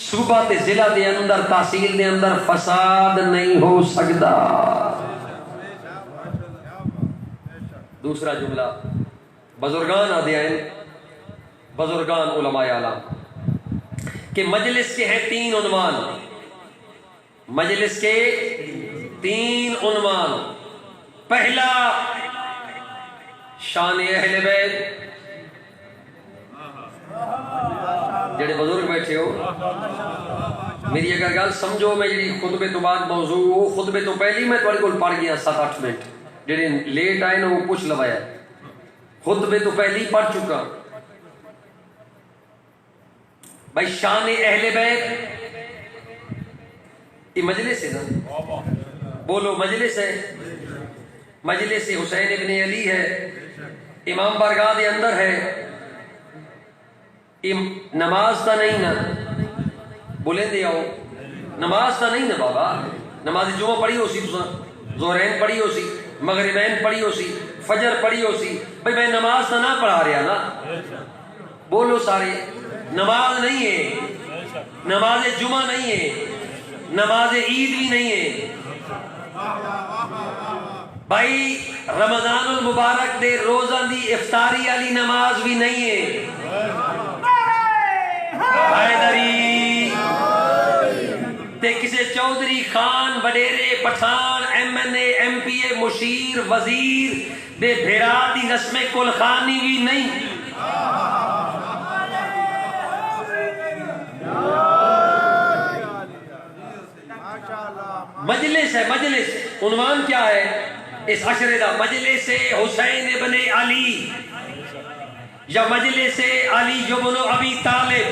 صوبہ تے ضلع دے اندر، تحصیل دے اندر فساد نہیں ہو سکتا۔ دوسرا جملہ بزرگان آدھیائن، بزرگان علماء اعلام کہ مجلس کے ہیں 3 عنوان، مجلس کے 3 عنوان۔ پہلا شان اہل بیت، جڑے بزرگ بیٹھے ہو میری اگر گل سمجھو، میں جی خطبے تو بعد موضوع وہ خطبے تو پہلی میں تھوڑے کول پڑھ گیا 7-8 منٹ، جڑے لیٹ آئے نا وہ پوچھ لوایا، خطبے تو پہلی پڑھ چکا۔ بھائی شان اہل بیت یہ مجلس ہے نا، بولو مجلس ہے، مجلس حسین ابن علی ہے، امام بارگاہ دے اندر ہے، نماز تا نہیں نا، بولیں دے آؤ نماز تا نہیں نا بابا، نماز جمعہ پڑھی ہو سی، ظہرین پڑھی ہو سی، مغربین پڑھی ہو سی، فجر پڑھی ہو سی، بھائی میں نماز تا نہ پڑھا رہا نا، بولو سارے نماز نہیں ہے، نماز جمعہ نہیں ہے، نماز عید بھی نہیں ہے۔ بھائی رمضان المبارک دے روزہ دی افطاری علی نماز بھی نہیں ہے۔ حیدری تے کسے چودھری خان وڈیرے پٹھان MNA MPA مشیر وزیر دے بھیرا دی رسم کل خانی بھی نہیں۔ مجلس ہے، مجلس عنوان کیا ہے اس عشرے دا؟ مجلس حسین ابن علی، یا مجلس علی بن ابی طالب.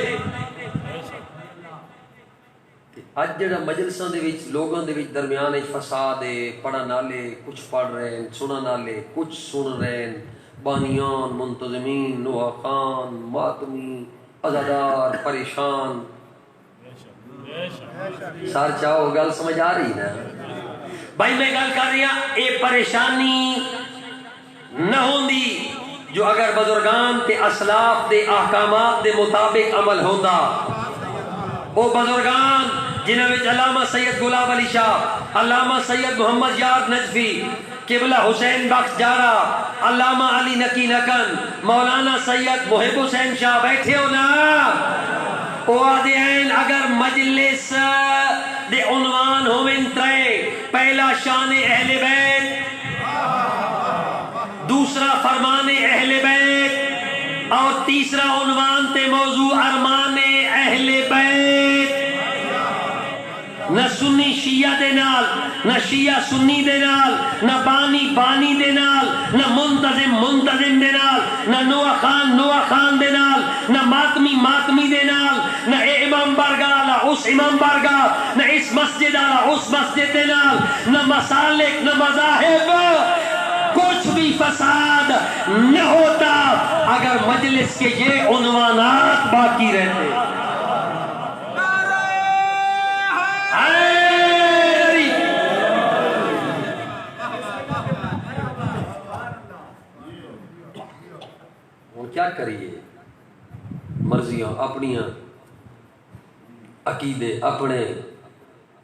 اج جڑا مجلساں دے وچ لوگاں دے وچ درمیان وچ فساد ہے، پڑھن والے کچھ پڑھ رہے ہیں، سنن والے کچھ سن رہے ہیں، بانیان، منتظمین، نوحہ خان، ماتمی، عزادار پریشان. سر چاہو گل سمجھ آ رہی نا بھائی؟ میں گل کر رہی ہوں اے پریشانی نہ ہوندی جو اگر بزرگان تے اسلاف دے احکامات دے مطابق عمل ہوندا. او بزرگان جنہاں وچ علامہ سید غلام علی شاہ، علامہ سید محمد یار نجفی، قبلہ حسین بخش جارا، علامہ علی نقی نکن، مولانا سید محب حسین شاہ بیٹھے ہو نا. او آدھے ہیں اگر مجلس دے عنوان ہوئن ترے، پہلا شان اہل بیت، دوسرا فرمان اہل بیت، اور تیسرا عنوان تے موضوع ارمان اہل بیت. نہ سنی شیعہ دے نال، نہ شیعہ سنی دے نال، نہ بانی بانی دے نال، نہ منتظم منتظم دے نال، نہ نوحہ خان دے نال، نہ ماتمی ماتمی دے نال، نہ اے امام بارگاہ نہ اس امام بارگاہ، نہ اس مسجد نہ اس مسجد دے نال، نہ مسالک نہ مذاہب. کچھ بھی فساد نہ ہوتا اگر مجلس کے یہ عنوانات باقی رہتے. کیا کریے؟ مرضیاں اپنیاں، عقیدے اپنے.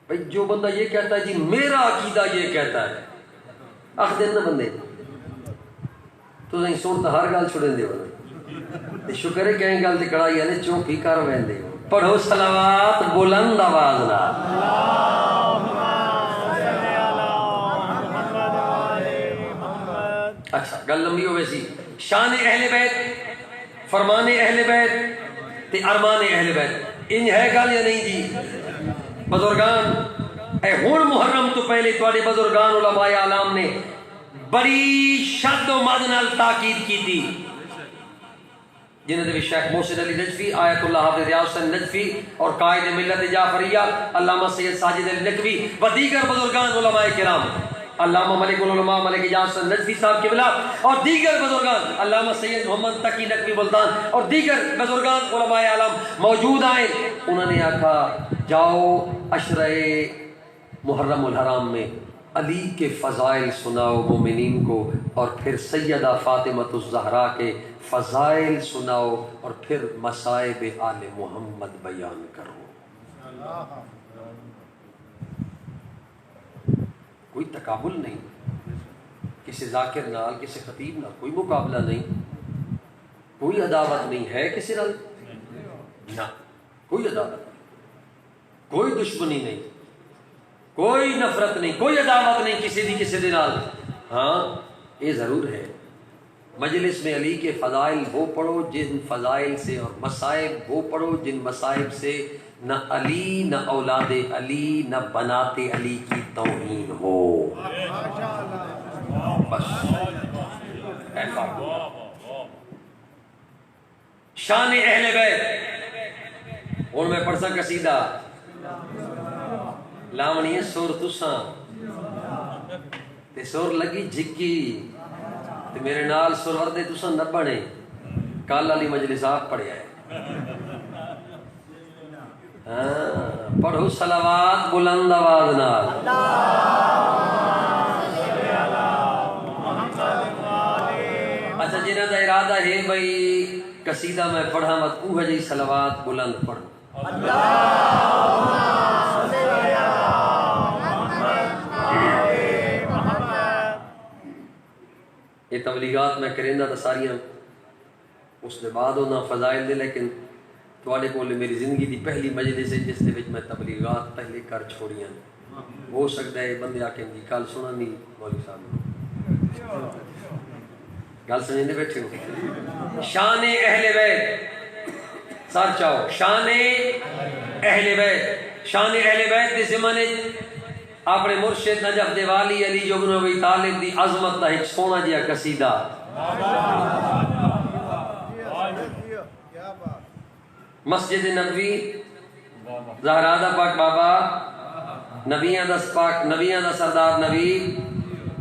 بھئی جو بندہ یہ کہتا ہے جی میرا عقیدہ یہ کہتا ہے، آخ دن نہ بندے تو نہیں سنتا ہر گل چھڑیں دے والا. شکر ہے کہیں گل دی کڑائی ہے نے چوکی کر ویندے. پڑھو صلوات بلند آواز نال. اچھا گل لمبی ہوئے سی. شان اہل بیت، فرمان اہل بیت تے ارمان اہل بیت، ان ہے گل یا نہیں جی؟ بزرگان اے ہون محرم تو پہلے تواڈے بزرگان علماء اعلام نے بڑی شد و مد نال تاکید کی تھی، جنہوں نے شیخ محسن علی نجفی، آیت اللہ حافظ ریاض حسین نجفی اور قائد ملت جعفریہ علامہ سید ساجد علی نقوی و دیگر بزرگان علماء کرام، علامہ ملک العلماء ملک اعجاز حسین نجفی صاحب قبلہ اور دیگر بزرگان، علامہ سید محمد تقی نقوی ملتان اور دیگر بزرگان علماء اعلام موجود آئے. انہوں نے آکھا جاؤ عشرہ محرم الحرام میں علی کے فضائل سناؤ مومنین کو، اور پھر سیدہ فاطمہ الزہرا کے فضائل سناؤ، اور پھر مصائب آل محمد بیان کرو. کوئی تقابل نہیں، کسی ذاکر نال کسی خطیب نال کوئی مقابلہ نہیں، کوئی عداوت نہیں ہے کسی نال، نہ کوئی عداوت نہیں، کوئی دشمنی نہیں، کوئی نفرت نہیں، کوئی عداوت نہیں کسی دی کسی دے نال. ہاں یہ ضرور ہے مجلس میں علی کے فضائل وہ پڑھو جن فضائل سے، اور مصائب وہ پڑھو جن مصائب سے نہ علی نہ اولاد علی نہ بنات علی کی توہین ہو. بس ایسا شان اہل بیت. اور میں پڑھ سا قصیدہ لاونی ہے سور تساں تے سور لگی جھکی تے میرے نال سور وردے تساں نہ بنے. کل علی مجلس آپ پڑھیا ہے. پڑھو صلوات بلند آواز نال. اچھا جنہاں دا ارادہ ہے بھئی قصیدہ میں پڑھا مت اوہ جی صلوات بلند پڑھو. یہ تبلیغات میں کرندہ تا ساریاں اس دے بعد ہونا فضائل دے، لیکن تواڈے کول میری زندگی دی پہلی مجلس ہے جس دے وچ میں تبلیغات پہلے کر چھوڑیاں. ہو سکتا ہے بندے آکھیں جی کل سنا نہیں مولوی صاحب گل سمجھتے بیٹھے ہو. شان اہل بیت سر چاہو، شان اہل بیت. شان اہل بیت دے زمانے اپنے مرشد نجف دیوالی علی جو بن ابی طالب دی عظمت دا ایک سونا جہا قصیدہ مسجد نبوی زہرا دا پاک بابا نبیاں دا سردار نبی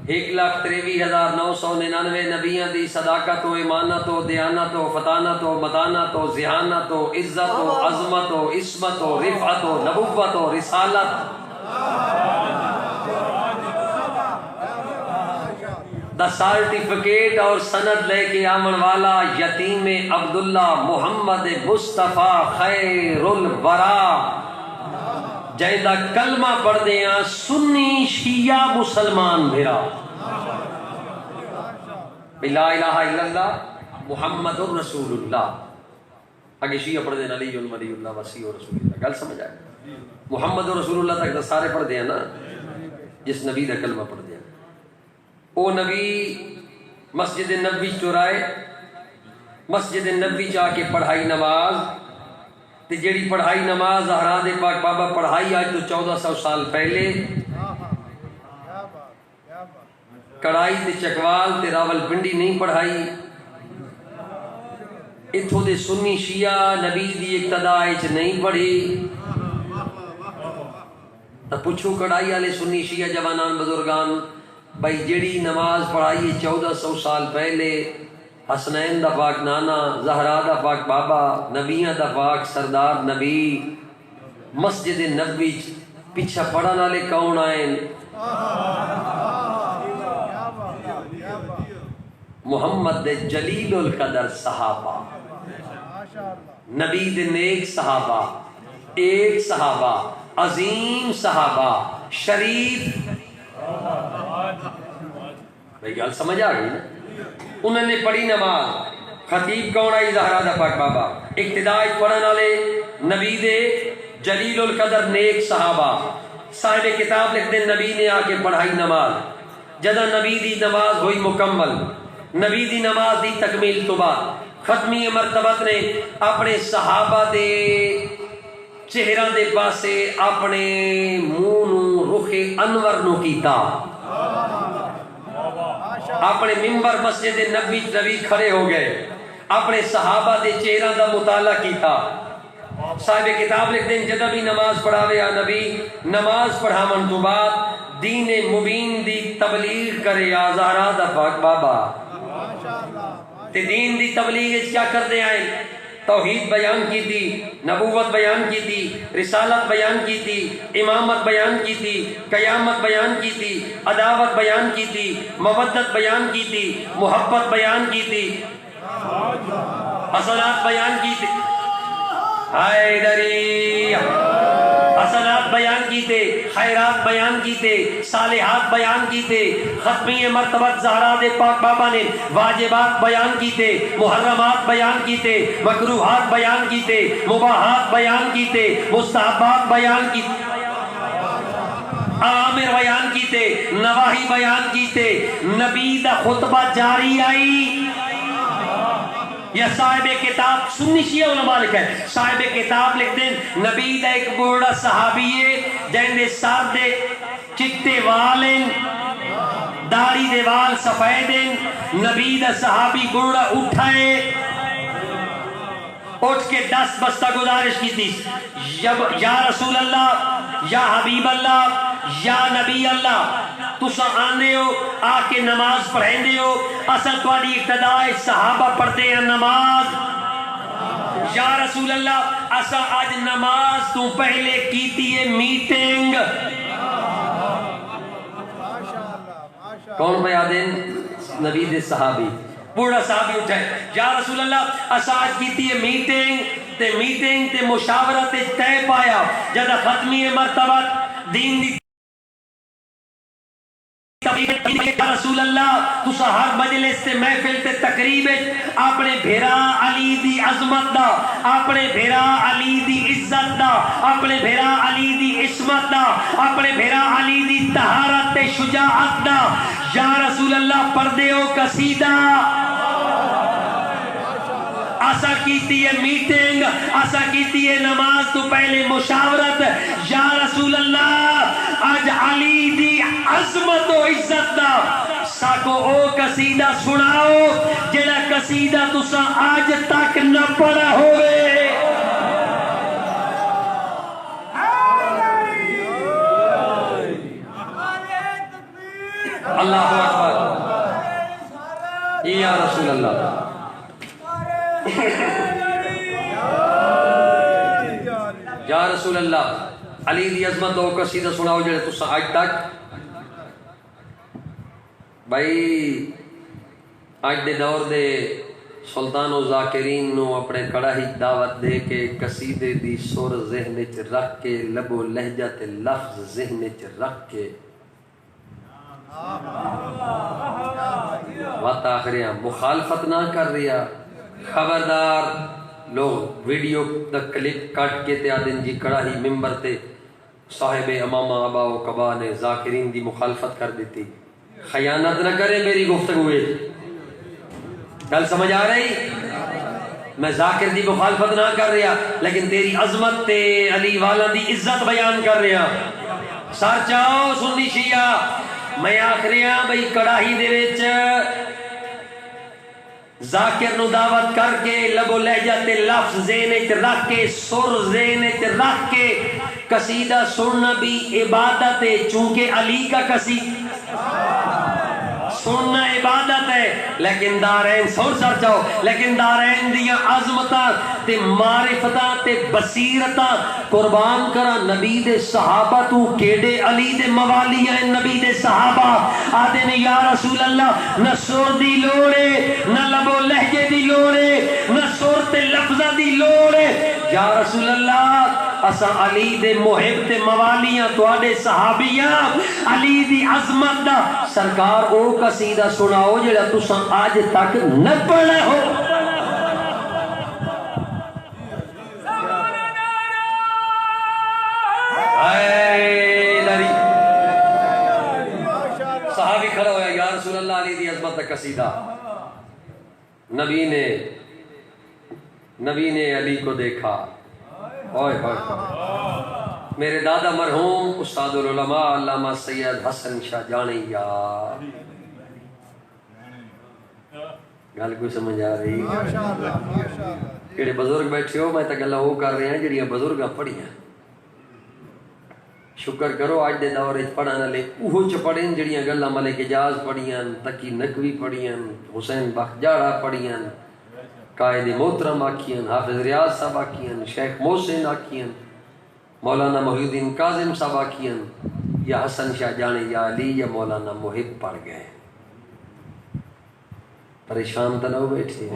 1,63,999 نبیاں دی صداقت و امانت و دیانت و فطانت و متانت و ذہانت و عزت و عظمت و عصمت و رفعت و نبوت و رسالت دا سرٹیفکیٹ اور سند لے کے آمن والا یتیم عبداللہ محمد مصطفیٰ خیر الورا جائدہ کلمہ پڑھ دیاں سنی شیعہ مسلمان بھیرا لا الہ الا اللہ محمد رسول اللہ. اگے شیعہ پڑھ دینا علی ولی اللہ وسیع رسول اللہ. گل سمجھ آئے محمد رسول اللہ تک تو سارے پڑھ دیا نا جس نبی دا کلمہ پڑھ دیا. او نبی مسجد نبوی چورائے مسجد نبوی جا کے پڑھائی نماز تے جیڑی پڑھائی نماز زہرا دے پاک بابا پڑھائی آج تو 1400 سال پہلے کڑائی تے چکوال تے راول پنڈی نہیں پڑھائی. اتھو دے سنی شیعہ نبی دی اقتداء اچ نہیں پڑھی. تا پوچھو کڑائی والے سنی شیعہ جوانان بزرگان بھائی جیڑی نماز پڑھائی 1400 سال پہلے حسنین دا پاک نانا زہرا دا پاک بابا نبیاں دا پاک سردار نبی مسجد نبوی پیچھا پڑھن والے کون آئے؟ محمد دے جلیل القدر صحابہ نبی دے نیک صحابہ ایک صحابہ عظیم صحابہ شریف. بھائی گل سمجھ آ گئی نا. انہوں نے پڑھی نماز. خطیب کون آئی؟ زہرا دا پاک بابا. اقتداء پڑھن والے نبی دے جلیل القدر نیک صحابہ. صاحب کتاب لکھتے نبی نے آ کے پڑھائی نماز. جدہ نبی دی نماز ہوئی مکمل نبی دی نماز دی تکمیل تو بعد ختمی مرتبت نے اپنے صحابہ دے چہرہ دے پاسے اپنے منہ نو رخ انور نو کیتا. اپنے ممبر مسجد نبی کھڑے ہو گئے اپنے صحابہ دے چہرہ دا مطالعہ کیتا. صاحب کتاب لکھتے ہیں جدہ بھی نماز پڑھاوے یا نبی نماز پڑھاون تو بعد دین مبین دی تبلیغ کرے یا زہرا دا پاک بابا. تے دین دی تبلیغ کیا کرتے آئے؟ توحید بیان کی تھی، نبوت بیان کی تھی، رسالت بیان کی تھی، امامت بیان کی تھی، قیامت بیان کی تھی، عداوت بیان کی تھی، مودت بیان کی تھی، محبت بیان کی تھی، حسنات بیان کی تھی. حیدری حسنات بیان کی تھے، خیرات بیان کی تھے، صالحات بیان کی تھے. ختمی مرتبت زہرا دے پاک بابا نے واجبات بیان کی تھے، محرمات بیان کی تھے، مکروہات بیان کی تھے، مباحات بیان کی تھے، مستحبات بیان کی تھے، اوامر بیان کی تھے، نواہی بیان کی تھے. نبی دا خطبہ جاری آئی. یا صاحب کتاب سنی شیعہ علماء لکھا ہے صاحب کتاب لکھتے ہیں نبی دا ایک بوڑھا صحابی ہے جن دے ساتھ دے چٹے والن داڑھی دے وال سفیدن. نبی دا صحابی بوڑھا اٹھائے اٹھ کے 10 بستہ گزارش کی تھی یا رسول اللہ یا حبیب اللہ یا نبی اللہ تسا آنے ہو آ کے نماز پڑھیں دے ہو اصل تواڈی ابتداء صحابہ پڑھتے ہیں نماز. یا رسول اللہ اسا آج نماز تو پہلے کیتی ہے میٹنگ. کون بیادین؟ نبی دے صحابی بوڑھا صحابی اٹھائے یا رسول اللہ اسا آج کیتی ہے میٹنگ تے مشاورت طے پایا جدہ ختمی مرتبہ دین دی یا رسول اللہ تسا ہر مجلس تے محفل تے تقریب اپنے بھیرا علی دی عظمت دا اپنے بھیرا علی دی عزت دا اپنے بھیرا علی دی عصمت دا اپنے بھیرا علی دی طہارت تے شجاعت دا یا رسول اللہ پردے ہو قصیدہ آسا کیتی ہے میٹنگ آسا کیتی ہے نماز تو پہلے مشاورت. یا رسول اللہ آج علی دی عظمت و عزت دا ساکو او قصیدہ سناؤ جڑا قصیدہ تسا آج تک نہ پڑھا ہوئے. اللہ. یا رسول اللہ علی دی عظمت دو قصیدہ سناؤ جڑے تساں اج تک بھائی اج دے دور دے سلطان و ذاکرین نو اپنے کڑا ہی دعوت دے کے قصیدے دی سر ذہن وچ رکھ کے لب و لہجہ تے لفظ ذہن وچ رکھ کے وقت آخریاں مخالفت نہ کر رہا. خبردار لوگ ویڈیو دا کلپ کٹ کے تے آدن جی کڑا ہی ممبر تے صاحب امامہ ابا و کبا نے ذاکرین دی مخالفت کر دیتی. خیانت نہ کرے میری گفتگو ہے. گل سمجھ آ رہی؟ میں ذاکر دی مخالفت نہ کر رہا لیکن تیری عظمت تے علی والا دی عزت بیان کر رہا. سر چاؤ سنی شیعہ میں آخریاں بھئی کڑاہی دے وچ ذاکر نو دعوت کر کے لب و لہجہ تے لفظ ذہن وچ رکھ کے سر ذہن وچ رکھ کے قصیدہ سننا بھی عبادت ہے چونکہ علی کا سننا عبادت ہے. لیکن دارین سن سر جاؤ لیکن دارین دیاں عظمتاں تے معرفتاں تے بصیرتاں قربان کرا نبی دے صحابہ تو کیڑے علی دے موالی ہیں. نبی دے صحابہ آدھے نے یا رسول اللہ نہ سر دی لوڑے نہ لب و لہجے دی لوڑے نہ سر تے لفظہ دی لوڑے. یا رسول اللہ اسا علی دے محب تے موالیاں تواڈے صحابیاں علی دی عظمت دا سرکار او قصیدہ سناؤ جڑا تساں آج تک نہ پڑھے ہو. صحابی کھڑا ہوا یا رسول اللہ علی دی عظمت دا قصیدہ. نبی نے علی کو دیکھا. میرے دادا مرحوم استاد العلماء علامہ سید حسن شاہ جانی یار گل کوئی سمجھ آ رہی؟ کیڑے بزرگ بیٹھے ہو میں تو گلا وہ کر رہے ہیں جڑیاں بزرگاں پڑھیاں. شکر کرو آج دے دور پڑھن والے اوہ چ پڑھیں جڑیاں گلاں ملک اجاز پڑھیاں تقی نقوی پڑھیاں حسین بخجاڑا پڑھیاں قائد محترم آکھیاں حافظ ریاض صاحب آکھیاں شیخ محسن آکھیاں مولانا محی الدین کاظم صاحب آکھیاں یا حسن شاہ جانی یا علی یا مولانا محب پڑھ گئے. پریشان تو نہ بیٹھے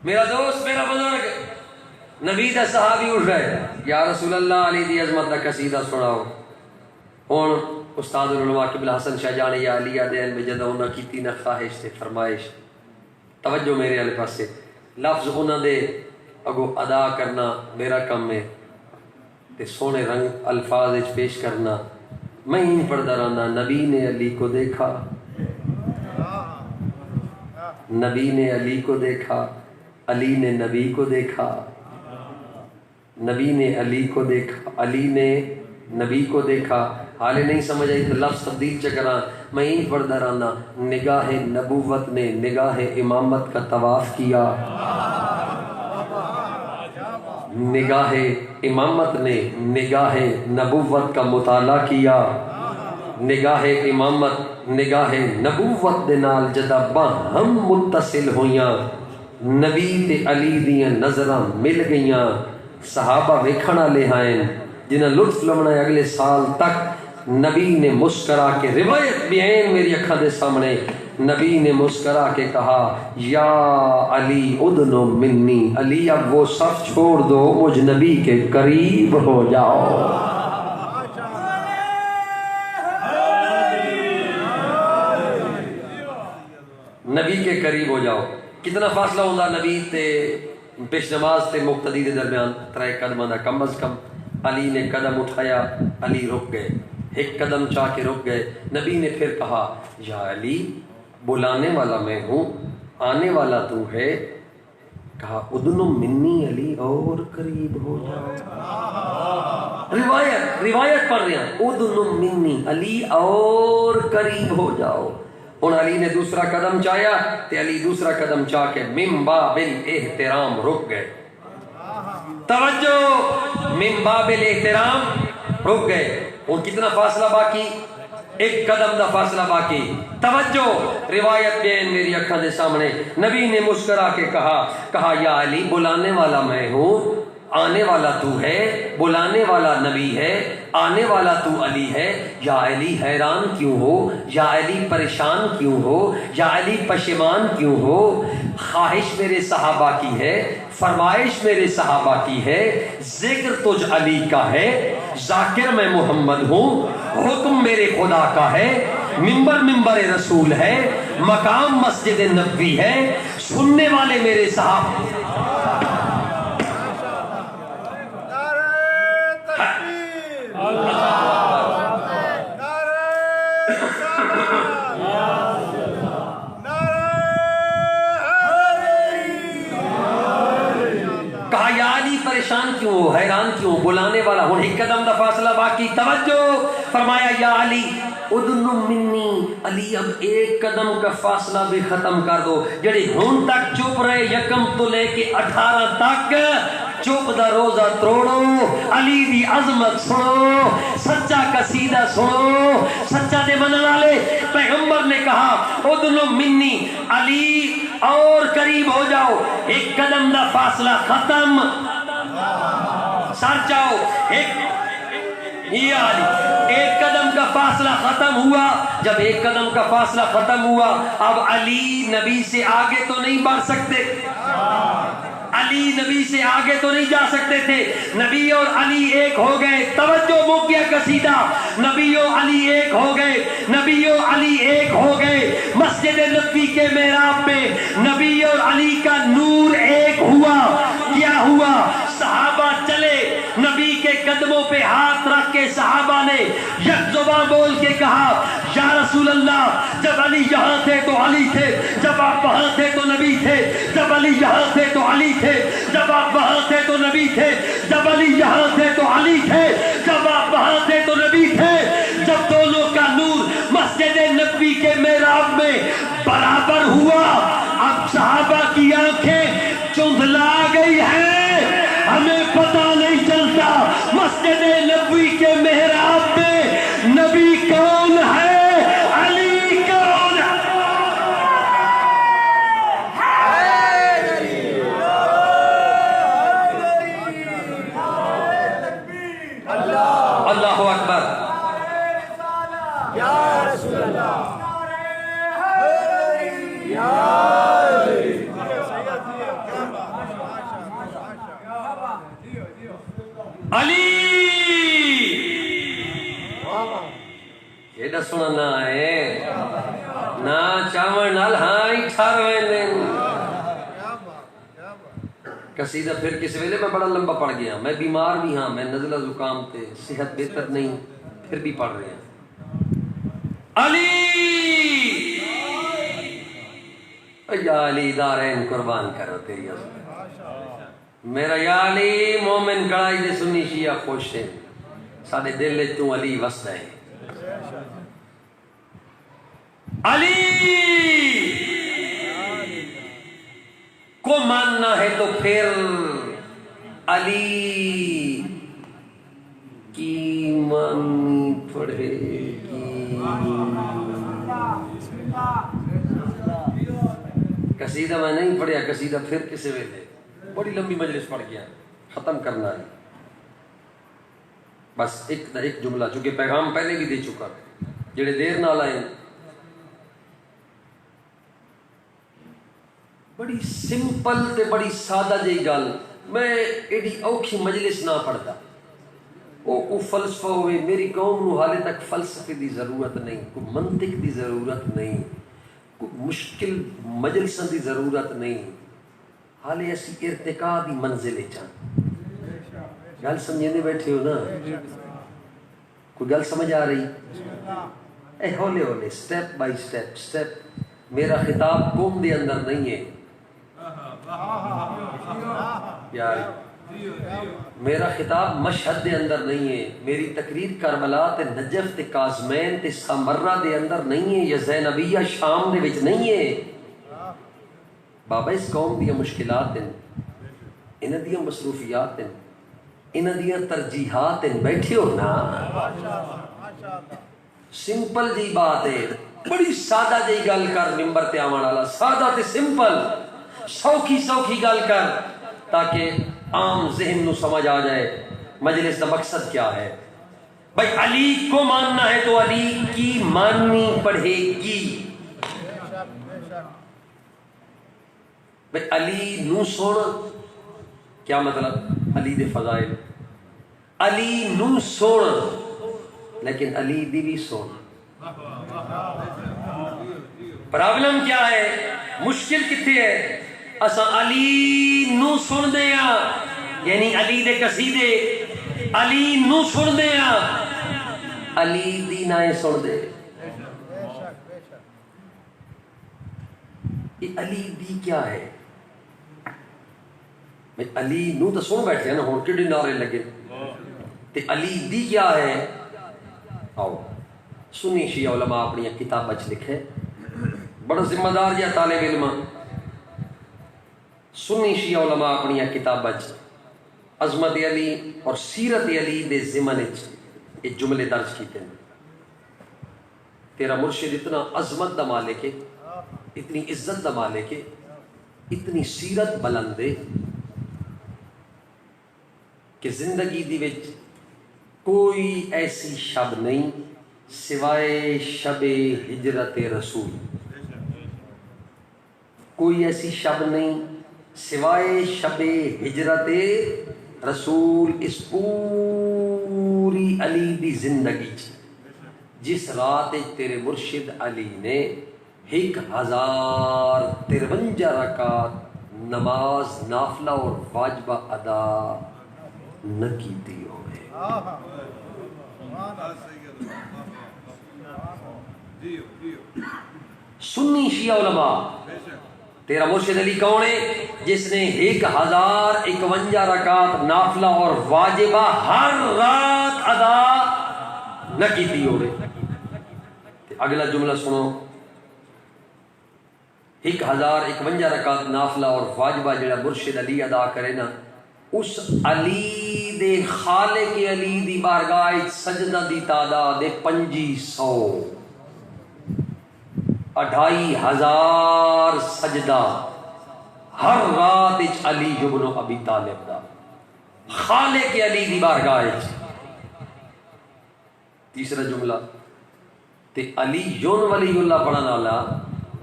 میرا دوست میرا بزرگ نبی دا صحابی اٹھ گئے یا رسول اللہ علی دی عظمت دا قصیدہ سناؤ. ہن استاد العلماء قبلہ حسن شاہ جانی یا علی دین میں جدہ انہاں کیتی نہ خواہش تے فرمائش. توجہ میرے والے پاسے لفظ انہاں دے اگو ادا کرنا میرا کم ہے تے سونے رنگ الفاظ پیش کرنا. میں ہی پڑھتا رہنا. نبی نے علی کو دیکھا نبی نے علی کو دیکھا علی نے نبی کو دیکھا نبی نے علی کو دیکھا علی نے نبی کو دیکھا. حالے نہیں سمجھ آئی تو لفظ تبدیل چکرا. میں ہی پڑھتا رہنا. نگاہ نبوت نے نگاہ امامت کا طواف کیا. نگاہ امامت نے نگاہ نبوت کا مطالعہ کیا. نگاہ امامت نگاہ نبوت دے نال جدا باہم متصل ہویاں نبی تے علی دیاں نظراں مل گئیاں. صحابہ ویکھن والے ہیں جنہاں لطف لمنا اگلے سال تک. نبی نے مسکرا کے روایت بھی ہیں میری اکھاں دے سامنے. نبی نے مسکرا کے کہا یا علی ادنو منی. علی اب وہ صف چھوڑ دو مجھ نبی کے قریب ہو جاؤ. نبی کے قریب ہو جاؤ. کتنا فاصلہ ہوتا نبی تے پیش نماز تے مقتدی دے درمیان؟ 3 قدمہ دا کم از کم. علی نے قدم اٹھایا علی رک گئے. ایک قدم چاہ کے رک گئے. نبی نے پھر کہا یا علی بلانے والا میں ہوں آنے والا تو ہے. کہا ادنو منی علی اور قریب ہو جاؤ. روایت پڑھ رہے ہیں ادنو منی علی اور قریب ہو جاؤ. ہن علی نے دوسرا قدم چاہیا تے علی دوسرا قدم چاہ کے من باب الاحترام رک گئے. توجہ من باب الاحترام رک گئے. ہن کتنا فاصلہ باقی؟ ایک قدم دا فاصلہ باقی. توجہ روایت بین میری اکھاں دے سامنے. نبی نے مسکرا کے کہا یا علی بلانے والا میں ہوں، آنے والا تو ہے. بلانے والا نبی ہے، آنے والا تو علی ہے. یا علی حیران کیوں ہو؟ یا علی پریشان کیوں ہو؟ یا علی پشیمان کیوں ہو؟ خواہش میرے صحابہ کی ہے، فرمائش میرے صحابہ کی ہے، ذکر تجھ علی کا ہے، ذاکر میں محمد ہوں، حکم میرے خدا کا ہے، منبر رسول ہے، مقام مسجد نبوی ہے، سننے والے میرے صحابہ. کہا یا علی پریشان کیوں ہو، حیران کیوں؟ بلانے والا ہوں، ایک قدم دا فاصلہ باقی. توجہ فرمایا یا علی ادن منی. علی اب ایک قدم کا فاصلہ بھی ختم کر دو. جڑے ہون تک چپ رہے یکم تو لے کے 18 تک چپ دا روزہ توڑو. علی دی عظمت سنو، سچا قصیدہ سنو. سچا دے من والے پیغمبر نے کہا ادن منی، علی اور قریب ہو جاؤ. ایک قدم دا فاصلہ ختم، سر جاؤ. ایک قدم کا فاصلہ ختم ہوا. جب ایک قدم کا فاصلہ ختم ہوا اب علی نبی سے آگے تو نہیں بڑھ سکتے. علی نبی سے آگے تو نہیں جا سکتے تھے. نبی اور علی ایک ہو گئے. توجہ مک گیا قصیدہ. نبی و علی ایک ہو گئے، نبی و علی ایک ہو گئے. مسجد نبوی کے محراب میں نبی اور علی کا نور ایک ہوا. کیا ہوا؟ صحابہ چلے، نبی کے قدموں پہ ہاتھ رکھ کے صحابہ نے یک زبان بول کے کہا یا رسول اللہ. جب علی یہاں تھے تو علی تھے، جب آپ وہاں تھے تو نبی تھے. جب علی یہاں تھے تو علی تھے، جب آپ وہاں تھے تو نبی تھے. جب علی یہاں تھے تو علی تھے، جب آپ وہاں تھے تو نبی تھے. جب دونوں کا نور مسجد نبوی کے محراب میں برابر ہوا اب صحابہ کی آنکھیں چندھلا گئی ہیں. ہمیں پتہ نہیں چلتا مسجد نبوی کے محراب میں نبی کون ہے، علی کون ہے. اللہ اکبر. یا رسول اللہ، علی ایڈا سونا نہ ہے نہ چاون نال ہاں ٹھار ویندے. قصیدہ پھر کس ویلے میں بڑا لمبا پڑ گیا. میں بیمار بھی ہاں، میں نزلہ زکام تے، صحت بہتر نہیں، پھر بھی پڑھ رہے ہیں. علی یا علی دارین قربان کرو تیری عظمت. میرا یا علی مومن کڑائی دے سنی شیعہ خوش ہیں. ساڑے دل تو علی وسدا ہے. علی کو ماننا ہے تو پھر علی کی مانی پڑے گی. قصیدہ میں نہیں پڑھیا، قصیدہ پھر کسے ویلے. بڑی لمبی مجلس پڑھ گیا، ختم کرنا ہے. بس ایک جملہ، چونکہ پیغام پہلے بھی دے چکا. جڑے دیر نال آئے بڑی سمپل تے بڑی سادہ جی گل. میں ایڈی اوکھی مجلس نہ پڑھتا. وہ فلسفہ ہوئے. میری قوم نو حالے تک فلسفے دی ضرورت نہیں، کوئی منطق دی ضرورت نہیں، کوئی مشکل مجلساں دی ضرورت نہیں. حالے اسی ارتقاء دی منزل چاہاں. گل سمجھنے بیٹھے ہو نا؟ کوئی گل سمجھ آ رہی؟ اے ہولے ہولے، سٹیپ بائی سٹیپ. میرا خطاب قوم دے اندر نہیں ہے یار، میرا خطاب مشہد دے اندر نہیں ہے. میری تقریر کربلا تے نجف تے کاظمین تے سامرہ دے اندر نہیں ہے، یا زینبیہ شام دے وچ نہیں ہے. بابا اس قوم دیا مشکلات ہیں، انہاں دیا مصروفیات ہیں، انہاں دیا ترجیحات ہیں. بیٹھے ہو نا؟ سمپل جی بات ہے، بڑی سادہ جی گل کر ممبر تے آون والا، سادہ تے سمپل، سوکھی گل کر تاکہ عام ذہن نو سمجھ آ جائے مجلس کا مقصد کیا ہے۔ بھائی علی کو ماننا ہے تو علی کی ماننی پڑے گی۔ بھائی علی نو سن، کیا مطلب؟ علی دے فضائل، علی نو سن لیکن علی دی بھی سن۔ پرابلم کیا ہے؟ مشکل کتنے ہے؟ اساں علی نو سن دے ہاں، یعنی علی دے قصیدے علی نو سن دے ہاں، علی دی نہ سن دے۔ یہ علی دی کیا ہے؟ علی نو تو سن بیٹھے ہیں نا، ہوں کیڑے نعرے لگے، تے علی دی کیا ہے؟ آؤ سنی شیعہ علماء اپنی کتاب اچ لکھے، بڑا ذمہ دار جہا طالب علم، سنی شیعہ علماء اپنی کتاب اچ عظمت علی اور سیرت علی دے ضمن وچ یہ جملے درج کیتے ہیں۔ تیرا مرشد اتنا عظمت دا مالک ہے، اتنی عزت دا مالک ہے، اتنی سیرت بلند ہے کہ زندگی دی وچ کوئی ایسی شب نہیں سوائے شب ہجرت رسول، کوئی ایسی شب نہیں سوائے شب ہجرت رسول اس پوری علی دی زندگی جس رات تیرے مرشد علی نے 1053 رکعت نماز نافلہ اور واجبہ ادا نہ کیتی ہوئے۔ سنی شیعہ علماء، تیرا مرشد علی کون ہے؟ جس نے 1051 رکعت نافلہ اور واجبہ ہر رات ادا نہ کیتی ہوئے۔ اگلا جملہ سنو، 1051 رکعت نافلہ اور واجبہ جڑا مرشد علی ادا کرے نا، اس علی دے خالق علی دی بارگاہ سجدہ دی تعداد 2500، 2500 سجدہ ہر رات علی ابن ابی طالب دا، خالق علی دی بارگاہ۔ تیسرا جملہ، تے علی یون ولی اللہ پڑھن والا،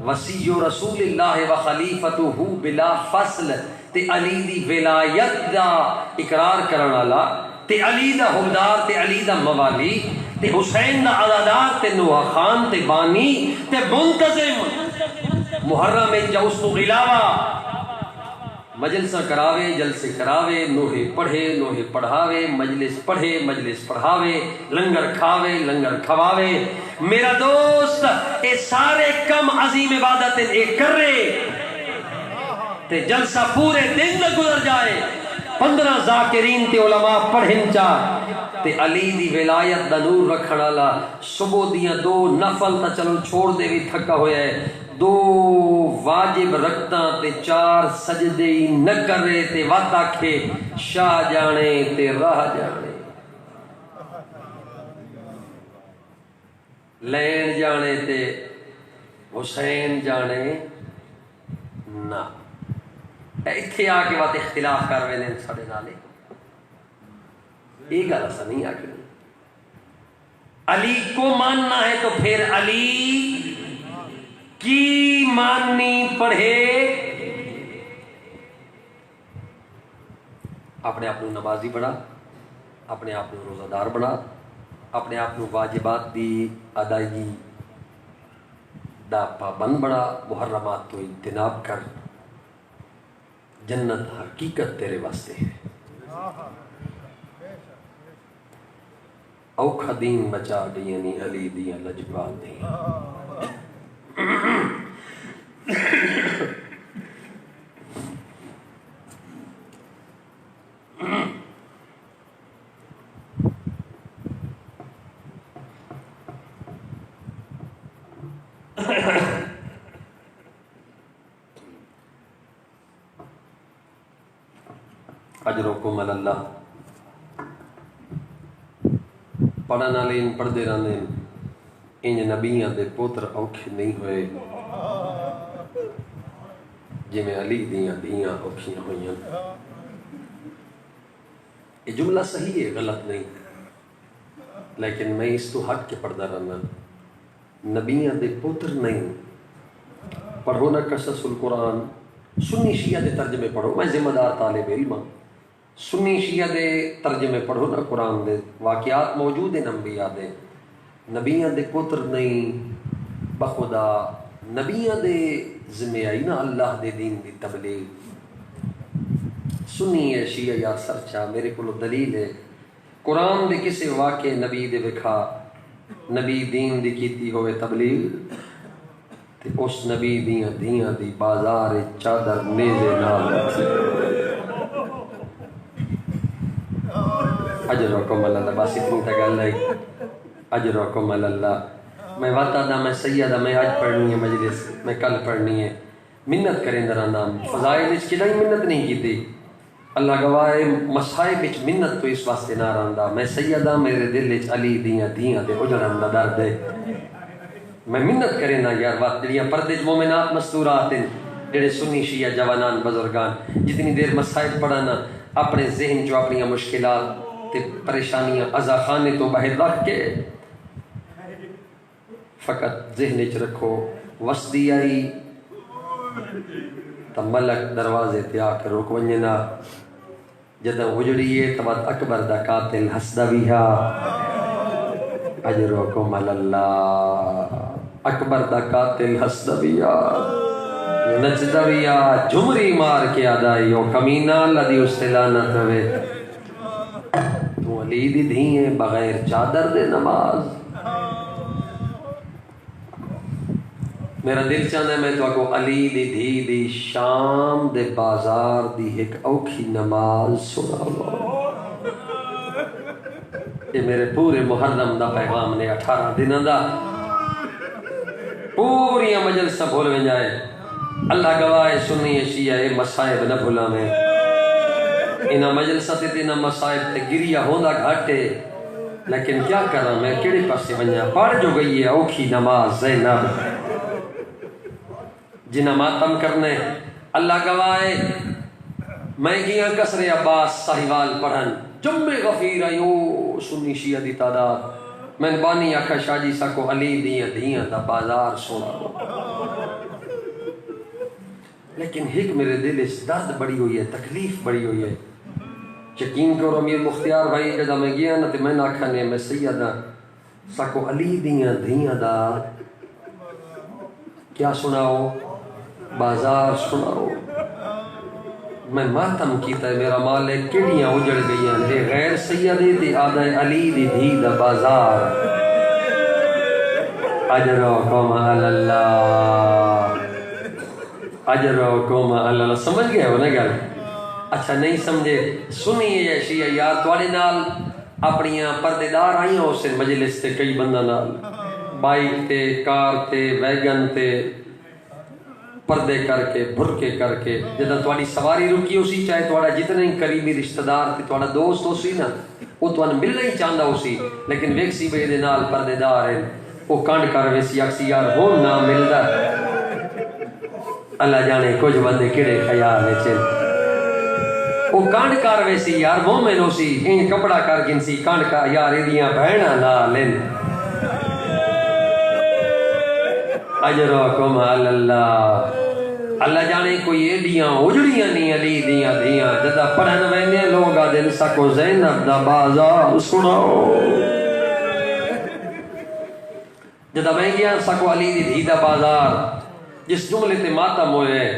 وصی رسول اللہ و خلیفتہ بلا فصل، تے علی دی ولایت دا اقرار کرن والا، تے علی دا حکمدار، تے علی دا موالی، تے حسین دا عزادار، تے نوح خان، تے بانی، تے منتظم محرم جا اس کو علاوہ مجلسہ کراوے، جلسے کراوے، نوحے پڑھے، نوحے پڑھاوے، مجلس پڑھے، مجلس پڑھاوے، لنگر کھاوے، لنگر کھواوے۔ میرا دوست اے سارے کم عظیم عبادت اے کر رہے تے جلسہ پورے دن میں گزر جائے، 15 ذاکرین تے علماء پڑھن چاہ تے علی دی ولایت دا نور رکھن والا صبح دیاں 2 نفل تا چلو چھوڑ دے بھی تھکا ہویا ہے، 2 واجب رکھتا تے 4 سجدے ہی نہ کر رہے تے وعد آکھے شاہ جانے تے راہ جانے، لین جانے تے حسین جانے نہ۔ اتھے آ کے بات اختلاف کر رہے ہیں ساڑھے نالے، یہ گل ایسا نہیں آکھنی۔ علی کو ماننا ہے تو پھر علی کی ماننی پڑھے۔ اپنے آپ نمازی بنا، اپنے آپ روزہ دار بنا، اپنے آپ واجبات دی ادائیگی دا پابند بنا، محرمات تو اجتناب کر، جنت حقیقت تیرے واسطے ہے۔ اوکھا دین بچا دیانی علی دیاں لجپال دیاں۔ اجرکم اللہ، پڑھن والے پڑھتے رہتے ہیں، انج نبیاں دے پوتر اوکھے نہیں ہوئے جی میں علی دیاں دیاں اوکھیاں ہوئیاں. یہ جملہ صحیح ہے، غلط نہیں، لیکن میں اس تو ہٹ کے پڑھتا رہنا. نبیاں دے پوتر نہیں. پڑھو نا قصص القرآن، سنی شیعہ دے ترجمے پڑھو. میں ذمہ دار طالب علم ہوں. سنی شیعہ دے ترجمے پڑھو نا قرآن دے، واقعات موجود ہیں انبیاء دے. نبیاں دے پوتر نہیں، بخدا نبیاں دے ذمہ آئی نا اللہ دے دین دی تبلیغ. سنی ہے شیعہ یا سرچا، میرے کو دلیل ہے قرآن دے کسے واقع نبی دے وکھا نبی دین دی کیتی ہوئے تبلیغ تے اس نبی دیاں دیاں دی بازار چادر نیزے نال رکھی. اجرکم اللہ، بس اتنی تا گل ہے. اجرکم اللہ. میں وعدہ دا میں سیدہ میں آج پڑھنی ہے مجلس، میں کل پڑھنی ہے. منت کریں درا نام فضائل اچ کدائی منت نہیں کیتی. اللہ گواہ مصائب وچ منت تو اس واسطے نہ رہندا. میں سیدہ میرے دل وچ علی دیاں دیاں تے اجڑن دا درد ہے. میں منت کریں نا یار، بات جڑیاں پردے چ مومنات مستورات ہیں، جڑے سنی شیعہ جوانان بزرگان جتنی دیر مسائل پڑھانا اپنے ذہن جو اپنی مشکلات تے پریشانیاں ازا خانے تو باہر رکھ کے فقط ذہن چ رکھو وسدی آئی تو ملک دروازے تے آ کے رک ونجنا. جدوں اجڑیے تو بعد اکبر دا قاتل ہسدا بھی ہا. اجرکم اللہ. اکبر دا قاتل ہسدا بھی ہا، نچدا بھی ہا، جھمری مار کے آدائی او کمینہ اللہ دی اس تے لعنت ہوئے. تو علی دی دھییں بغیر چادر دے نماز. میرا دل چاہتا ہے میں تو کو علی دی دھی دی شام دے بازار دی ایک اوکھی نماز سناواں. یہ میرے پورے محرم دا پیغام نے 18 دنوں دا پوری مجلس بھول ونجائے. اللہ گواہ سنی شیعہ اے مصائب نہ بھولا میں. انہاں مجلسات تے انہاں مصائب تے گریا ہوندا گھاٹے، لیکن کیا کراں میں کیڑے پاسے ونجا. پڑھ جو گئی ہے اوکھی نماز زینب جنہ ماتم کرنے. اللہ گواہ میں گیاں کسر عباس ساہیوال پڑھن جمع غفیر ایو سنی شیعہ دی تعداد. میں بانی آکھا شاہ جی ساکو علی دیاں دیاں دا بازار سونا. لیکن ایک میرے دل اس درد بڑی ہوئی ہے، تکلیف بڑی ہوئی ہے. یقین کرو امیر مختار بھائی جدہ میں گیا نا تے میں نہ کھانے میں سیدہ ساکو علی دیاں دیاں دا کیا سناؤ بازار سناؤ. میں ماتم کیتا ہے میرا مالک کیڑیاں اجڑ گئیاں دے غیر سیدے تے آدھا علی دی دھی دا بازار. اجرکم اللہ. اجرکم اللہ. سمجھ گئے ہو نا گل؟ اچھا نہیں سمجھے سنیے یا شیعہ یار تواڈے نال اپنیاں پردے دار آئیاں اس مجلس تے کئی بندہ نال بائک تے کار تے ویگن تے پردے کر کے برکے کر کے جدہ تواڈی سواری رکی ہو سی چاہے تواڈا جتنے قریبی رشتہ دار تے تواڈا دوست ہو سی نا وہ تواڈا ملنا ہی چاہندا ہو سی، لیکن ویکسی بے دے نال پردے دار ہیں وہ کانڈ کر ویسی اکسی یار ہون نہ ملدا. اللہ جانے کچھ بندے کیڑے خیال ہے چل وہ کانڈ کر ویسی یار مومن ہو سی ان کپڑا کر گن سی کانڈ کا یار ایدیاں بہنا لا لین. اجرکم اللہ. اللہ جانے کوئی ایڈیاں اجڑیاں نہیں علی دیاں دیاں جدہ پڑھن ویندے لوگ آدھے ساکو زینب دا بازار سناؤ. جدہ میں گیا ساکو علی دی دھی دا بازار جس جملے تے ماتم ہوئے.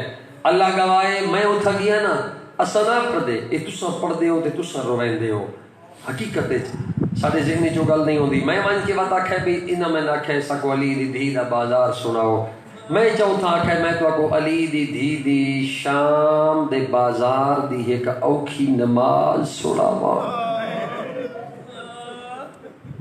اللہ گواہے میں اتھا گیا نا اسا نہ پڑھ دے اے تساں پڑھ دے ہو تے تساں رویندے ہو. حقیقت سارے ذہنی جو گل نہیں ہوندی. میں مان کے بات آکھے بھی انہاں میں نہ آکھے ساکو علی دی دھی دا بازار سناؤ. میں چاہوں تھا آکھے میں تو آکو علی دی دھی دی شام دے بازار دی ایک اوکھی نماز سناواں.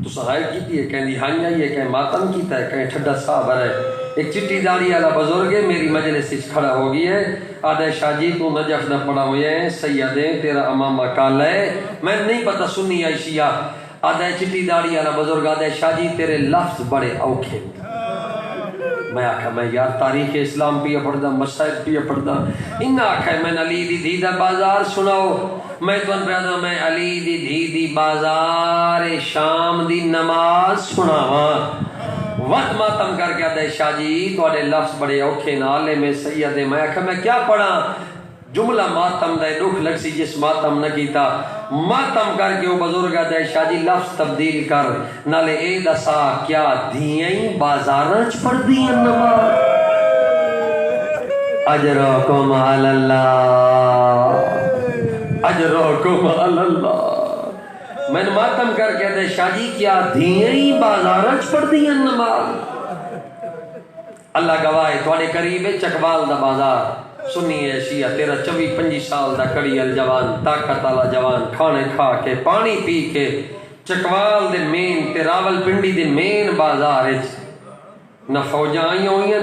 تو سہائے کیتی ہے کہیں دہانی آئی ہے کہیں ماتم کیتا ہے کہیں ٹھڈا صاحب ہے. ایک چٹی داڑھی والا بزرگ ہے میری مجلس کھڑا ہو گئی ہے آدھے شاہ جی تو نجف نہ پڑا ہوئے ہیں سیدیں تیرا امامہ کالا ہے. میں نہیں پتہ سنی آئی شیعہ آدھے چٹی داڑی والا بزرگ آدھے شاہ جی تیرے لفظ بڑے اوکھے. میں آکھا میں یار تاریخ اسلام پیا پڑھدا مسائل پیا پڑھدا. انہاں آکھا میں علی دی دھی دا بازار سناؤ. میں تمہیں پڑھدا میں علی دی دھی دی بازار شام دی نماز سناواں. وقت ماتم کر کے آدھے شاہ جی تواڈے لفظ بڑے اوکھے نالے میں سید. میں آکھا میں کیا پڑھاں؟ جملہ ماتم دے دکھ لگ سی جس ماتم نہ کیتا. ماتم کر کے وہ بزرگ دے شاہ جی لفظ تبدیل کر نالے اے دسا کیا دھیئیں بازاراں چ پڑھ دیاں نماز. اجرکم علی اللہ اجرکم علی اللہ. میں نے ماتم کر کے دے شاہ جی کیا دھیئیں بازاراں چ پڑھ دیاں نماز. اللہ گواہ تواڈے قریب ہے چکوال دا بازار. سنی ہے شیعہ 13-24-25 سال دا کڑی الجوان طاقت والا جوان کھانے کھا کے پانی پی کے چکوال دے مین تے راول پنڈی دے مین بازار وچ نہ فوجاں آئیاں ہوئیاں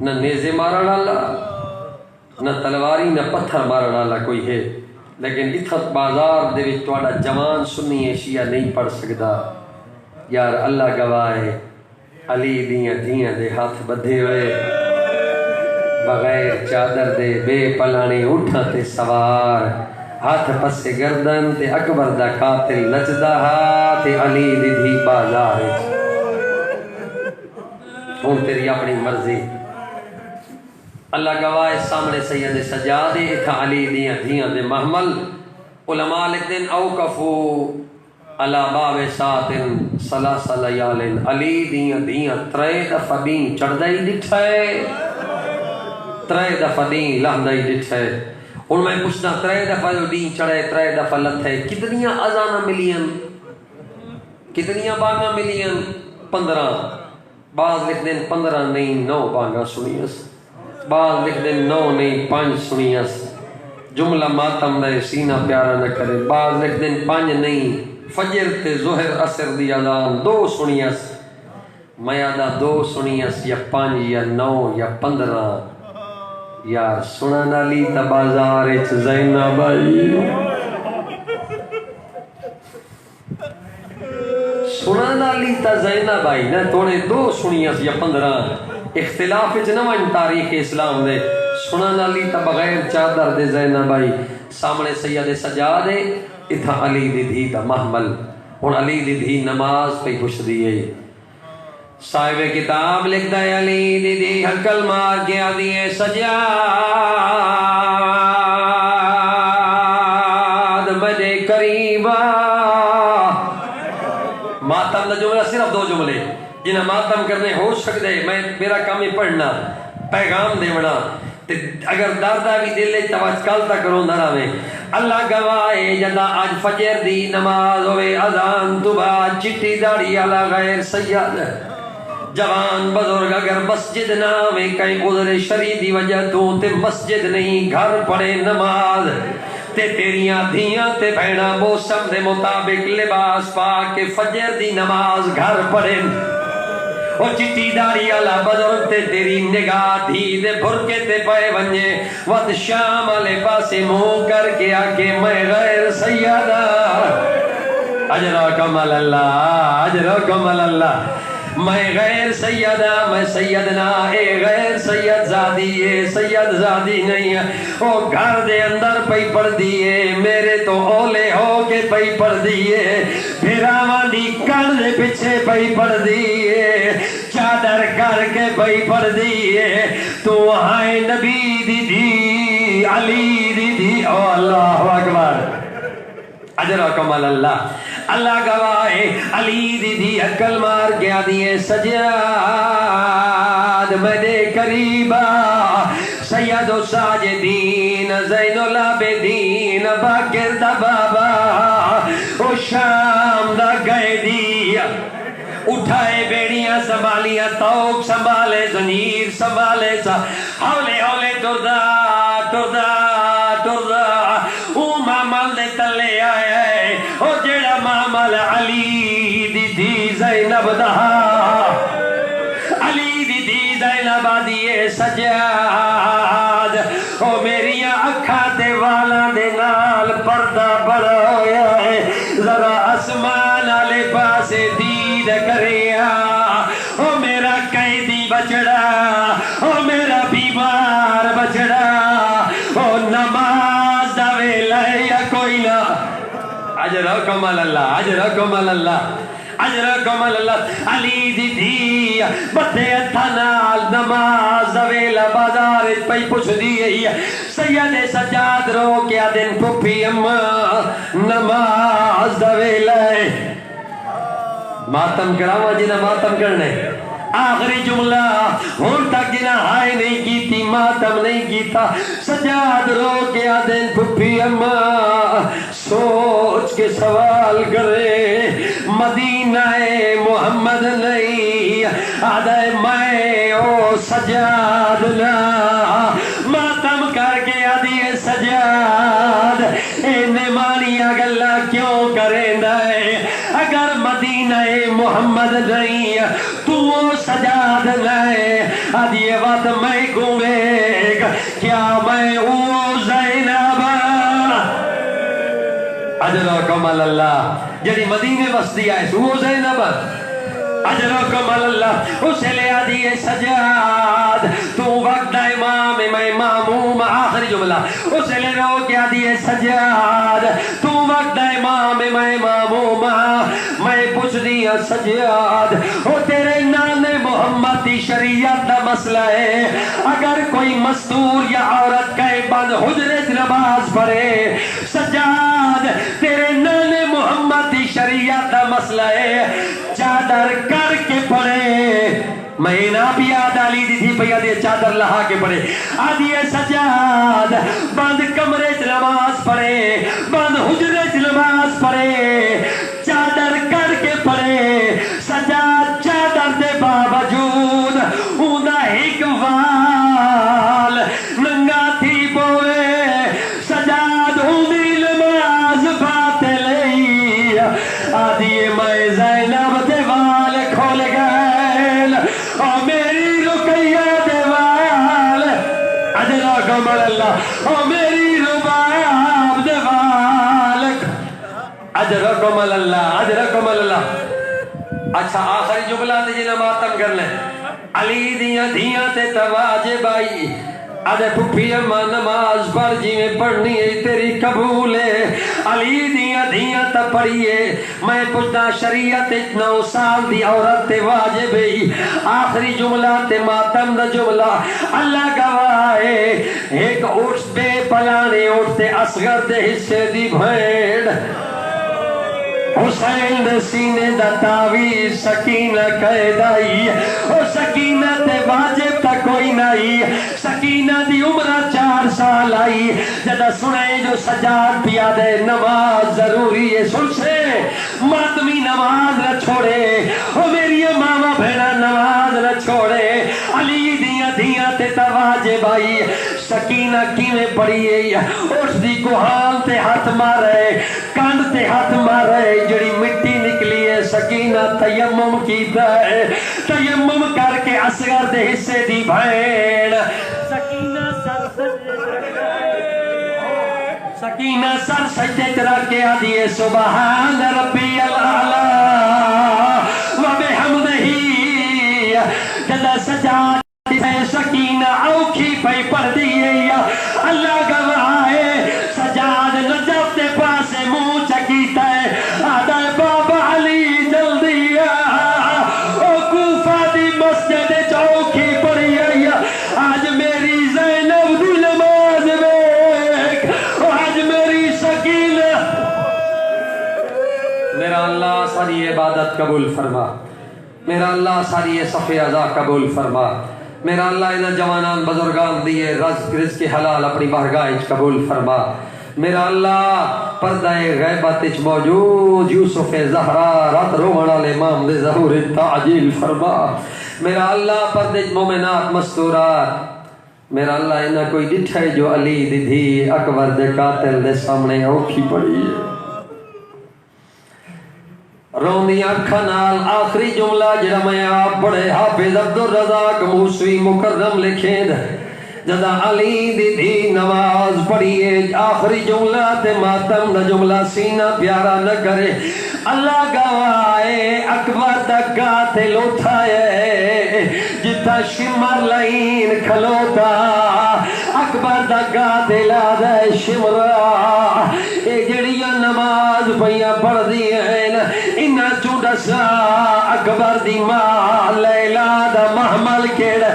نہ نیزے مارن والا نہ تلواری نہ پتھر مارن والا کوئی ہے. لیکن اتھت بازار دے وچ تواڈا جوان سنی ہے شیعہ نہیں پڑھ سکدا. یار اللہ گواہ ہے علی دیاں دھیاں دے ہاتھ بدھے ہوئے بغیر چادر دے بے پلانے اٹھاں تے سوار ہاتھ پسے گردن تے اکبر دا قاتل نچدا ہا تے علی دی دھی بازار. ہن تیری اپنی مرضی. اللہ گواہ سامنے سید سجاد اتھا علی دیاں دھیاں دے محمل. علماء لکھدے اوقفو علی باب ساتن ثلاث لیال. علی دیاں دھیاں 3 دفعہ دین چڑھدا ہی ڈٹھا ہے 3 دفعہ دین لہندا ہی ڈٹھا ہے. ہن میں پوچھنا 3 دفعہ جو دین چڑھے 3 دفعہ لتھے کتنیاں اذاناں ملیاں کتنیاں بانگاں ملیاں؟ 15. بعض لکھ دیں 15 نہیں 9 بانگاں سنیاس. بعض لکھ دیں 9 نہیں 5 سنیاس. جملہ ماتم دے سینہ پیارا نہ کرے. بعض لکھ دیں 5 نہیں فجر تے ظہر عصر دی اذان 2 سنیاس. میں آدھا 2 سنیاس یا 5 یا 9 یا 15. یار سنن علی تا بازار اچ زینب آئی سنن علی تا زینب آئی نہ توڑے 2 سنیاس یا 15. اختلاف اچ نہ وائن تاریخ اسلام دے. سنن علی تا بغیر چادر دے زینب آئی. سامنے سید سجاد اتھا علی دی دھی دا محمل. ہن علی دی دھی نماز پہ پوچھ دیئے. صاحب کتاب لکھتا ہے علی دی دی حکل مار گیا دیئے سجاد مجھے قریبا. ماتم دا جملہ صرف 2 جملے جنہیں ماتم کرنے ہو سکتے. میں میرا کام ہی پڑھنا پیغام دیونا اگر دادا بھی دلے تواج کالتا کرو نہ میں. اللہ گواہ جدا آج فجر دی نماز ہوئے اذان تو بعد چٹی داڑی والا غیر سید جوان بزرگ اگر مسجد نہ میں کہیں عذر شرعی دی وجہ تو تے مسجد نہیں گھر پڑے نماز تے تیریاں دھیاں تے بہنا موسم دے مطابق لباس پا کے فجر دی نماز گھر پڑے. اور چٹی داڑی والا بزرگ تے تیری نگاہ دھی دے بھرکے تے پے ونجے وقت شام والے پاسے منہ کر کے آکے میں غیر سیدہ اجرکم اللہ اجرکم اللہ. میں غیر سیدہ میں سیدنا اے غیر سید زادی اے سید زادی نہیں ہے. وہ گھر دے اندر پئی پڑھ دیئے میرے تو اولے ہو کے پئی پڑھ دیئے پھراوان دی کن دے پچھے پئی پڑھ دیئے چادر کر کے پئی پڑھ دیئے. تو ہائے نبی دی دی علی دی دی. او اللہ اکبر اجرکم اللہ. اللہ گواہ علی دی دی عقل مار گیا دیئے سجاد مدے قریبا سید و ساجدین زین العابدین باقر دا بابا او شام دا گئے دیا اٹھائے بیڑیاں سنبھالیاں توق سنبھالے زنیر سنبھالے سا ہولے ہولے ٹردا ٹردا ٹردا او مامل دے تلے آئے او جیڑا مامل علی دی دی زینب دا علی دی دی زینب دیئے سجاد او میریاں اکھا تے والا دے نال پردہ بڑا ہویا ہے ذرا اسمان اجرکم اللہ، اجرکم اللہ، اجرکم اللہ۔ علی دی دھی بدے ہتھاں نال نماز دا ویلا بازار وچ پئی پچھ دی سید سجاد رو کیا دن پھپھی اماں نماز دا ویلا ہے۔ ماتم کراواں جنہاں ماتم کرنے، آخری جملہ ہون تک جنہاں ہائے نہیں کیتی ماتم نہیں کیتا، سجاد رو کے آدھن پھپھی اماں سوچ کے سوال کرے مدینہ محمد نہیں آدھے میں او سجاد نا ماتم کر کے آدھی سجاد اینے مانیاں گلہ کیوں کریں دائے اگر مدینہ محمد نہیں تو سجاد نہیں آدھی یہ بات میں گھومے گا کیا میں او زینب اجرکم اللہ جڑی مدینے وسطی آئے او زینب اجرکم اللہ اسے لے آدھی سجاد تو وقت امام میں معموم آخری جملہ اسے لے رو کے آدھی سجاد تو وقت امام میں معموم میں پوچھ دیا سجاد او تیرے نانے محمد دی شریعت دا مسئلہ ہے اگر کوئی مستور یا عورت کہے بند حجرت نماز پڑھے سجاد تیرے نانے محمد دی شریعت دا مسئلہ ہے چادر کر کے پڑھے مہینہ بھی آدھ علی دی تھی پہ آدھی چادر لہا کے پڑھے آدھی سجاد بند کمرے نماز پڑھے بند حجرے نماز پڑھے چادر کر کے پڑھے سجاد چادر دے باوجود اوندا ایک وال ننگا تھی بوئے سجاد اوندی نماز باطل لئی آدھی میں زینب دے وال کھول گئے اور میری رقیہ دے وال اجرکم اللہ اور میری رباب دے وال اجرکم اللہ اجرکم اللہ۔ اچھا آخری جملہ تے جنہ ماتم کر لیں علی دیاں دھیاں تے تواجب آئی آدھے پھپھی اماں نماز پڑھ جی میں پڑھنی ہے تیری قبول ہے علی دیاں دھیاں تا پڑھیے میں پوچھنا شریعت 9 سال دی عورت تے واجب ہے آخری جملہ تے ماتم دا جملہ اللہ گواہے ایک اٹھ بے پلانے اٹھتے اصغر دے حصے دی بھیڑ حسین دے سینے دا تاویز سکینہ قیدائی او سکینہ تے واجب تا کوئی نہیں سکینہ دی عمرہ 4 سال آئی جدہ سنے جو سجاد پیا دے نماز ضروری ہے سن سے ماتمی نماز نہ چھوڑے او میری ماما بھیڑا نماز نہ چھوڑے علی دیاں دیاں تے تواجب آئی سکینہ کیویں پڑی ہے اس دی کوہان تے ہاتھ مارے کاند تے ہاتھ مارے جڑی مٹی نکلی ہے سکینہ تیمم کیتا ہے تیمم کر کے اصغر دے حصے دی بھیڑ سکینہ سر سجدے رکھ کے آدھی سبحان ربی الاعلی و بحمدہ جدا سجاد سکینہ اوکھی پہ پڑھ دیئے اللہ گواہے سجاد نجف دے پاسے منہ چکیتا ہے آدھا بابا علی جلدی او کوفہ دی مسجد چوکھی پڑھی ہے آج میری زینب دی نماز بیک آج میری سکینہ میرا اللہ ساری عبادت قبول فرما میرا اللہ ساری صفِ عزا قبول فرما میرا اللہ انہا جوانان بزرگان دیئے رزق حلال اپنی بارگاہ قبول فرما میرا اللہ پردہ غیبت موجود یوسف زہرا رات روحان الامام دے ظہور تعجیل فرما میرا اللہ پردہ مومنات مستورات میرا اللہ انہا کوئی ڈٹھے جو علی دی دھی اکبر دے قاتل دے سامنے اوکھی پڑی ہے روندی آنکھا نال آخری جملہ جڑا میں آپ پڑھے حافظ عبدالرزاق موسوی مکرم لکھیں جدا علی دی دھی نماز پڑھیے آخری جملہ تے ماتم دا جملہ سینہ پیارا نہ کرے اللہ گواہے اکبر دا قاتل اٹھائے جتا شمر لائن کھلوتا اکبر دا گاہ تے لا دے شمرا اے جڑیاں نماز پیاں پڑھ دی ہیں انہاں چوں دسا اکبر دی ماں لیلا دا محمل کیڑا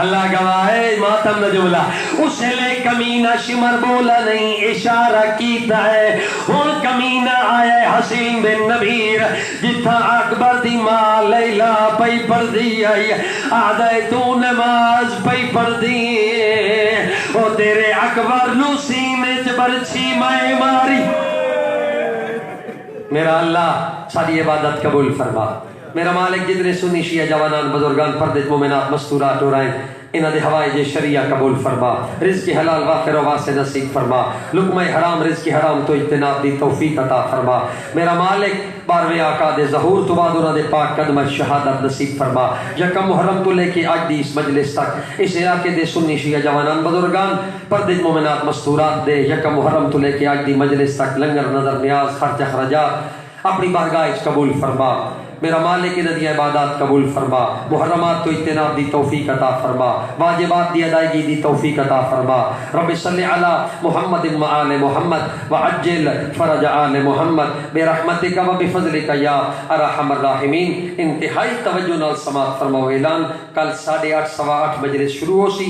اللہ گواہ ہے ماتم نہ جملہ اسے لے کمینہ شمر بولا نہیں اشارہ کیتا ہے ہن کمینہ آیا ہے حسین بن نبیر جتھا اکبر دی ماں لیلا پئی پڑھ دی آئی آدھے تو نماز پئی پڑھ دی او تیرے اکبر نو سینے چ برچھی میں ماری میرا اللہ ساری عبادت قبول فرما میرا مالک جتنے سنی شیعہ جوانان بزرگان پردے مومنات مستورات ہو رہے ہیں انہاں دے حوائج شریعہ قبول فرما رزق حلال وافر و واسع نصیب فرما لقمہ حرام رزق حرام تو اجتناب دی توفیق عطا فرما میرا مالک 12ویں آقا دے ظہور تو بعد انہاں دے پاک قدم شہادت نصیب فرما یکم محرم تو لے کے آج دی اس مجلس تک اس علاقے دے سنی شیعہ جوانان بزرگان پردے مومنات مستورات دے یکم محرم تو لے کے آج دی مجلس تک لنگر نظر نیاز خرچ اخراجات اپنی بارگاہ قبول فرما میرا مالک انہاں دی عبادات قبول فرما محرمات تو اجتناب دی توفیق عطا فرما واجبات دی ادائیگی دی توفیق عطا فرما رب صلی علی محمد و آل محمد وعجل فرج آل محمد برحمتک و بفضلک یا ارحم الراحمین انتہائی توجہ نال سماعت فرماؤ اعلان کل 8:30 سوا 8 مجلس شروع ہو سی